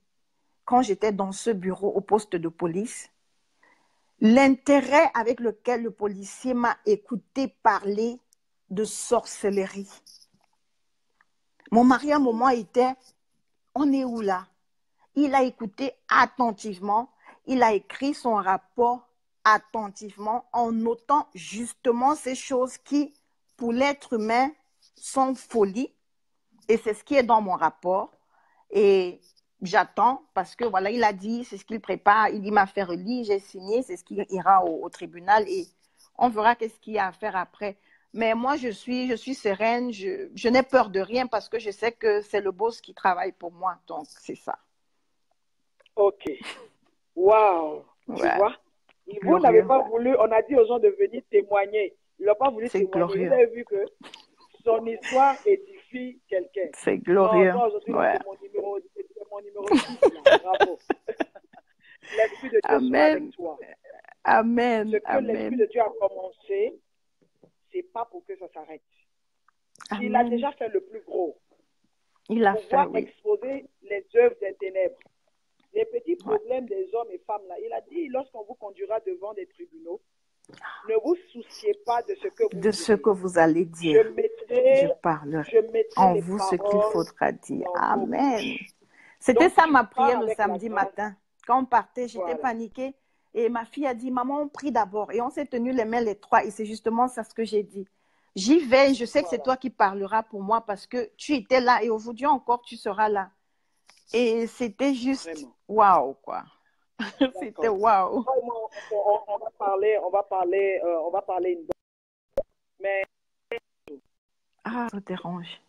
quand j'étais dans ce bureau au poste de police. L'intérêt avec lequel le policier m'a écouté parler de sorcellerie. Mon mari, à un moment, on est où là? Il a écouté attentivement, il a écrit son rapport attentivement en notant justement ces choses qui, pour l'être humain, sont folies. Et c'est ce qui est dans mon rapport. Et j'attends parce que voilà, il a dit, c'est ce qu'il prépare. Il m'a fait relire, j'ai signé, c'est ce qui ira au tribunal et on verra qu'est-ce qu'il y a à faire après. Mais moi, je suis sereine, je n'ai peur de rien parce que je sais que c'est le boss qui travaille pour moi. Donc, c'est ça. Ok. Waouh. Ouais. Tu vois? Vous n'avez pas voulu, on a dit aux gens de venir témoigner. Ils n'ont pas voulu témoigner. Glorieux. Vous avez vu que son histoire édifie quelqu'un. C'est glorieux. Non, aujourd'hui, ouais. c'est mon numéro 6. Bravo. L'Esprit de Dieu soit avec toi. Amen. Ce que l'Esprit de Dieu a commencé, c'est pas pour que ça s'arrête. Il a déjà fait le plus gros. Il a pouvoir fait, oui. exposer les œuvres des ténèbres. Les petits problèmes des hommes et femmes là. Il a dit, lorsqu'on vous conduira devant des tribunaux, ne vous souciez pas de ce que vous de ce que vous allez dire. Je parlerai en vous ce qu'il faudra dire. Amen. C'était ça ma prière le samedi matin. Quand on partait, j'étais paniquée. Et ma fille a dit, maman, on prie d'abord. Et on s'est tenu les mains les trois. Et c'est justement ça ce que j'ai dit. J'y vais, je sais que c'est toi qui parleras pour moi parce que tu étais là et aujourd'hui encore tu seras là. Et c'était juste waouh, quoi. C'était waouh. On va parler une bonne. Mais ah, ça dérange.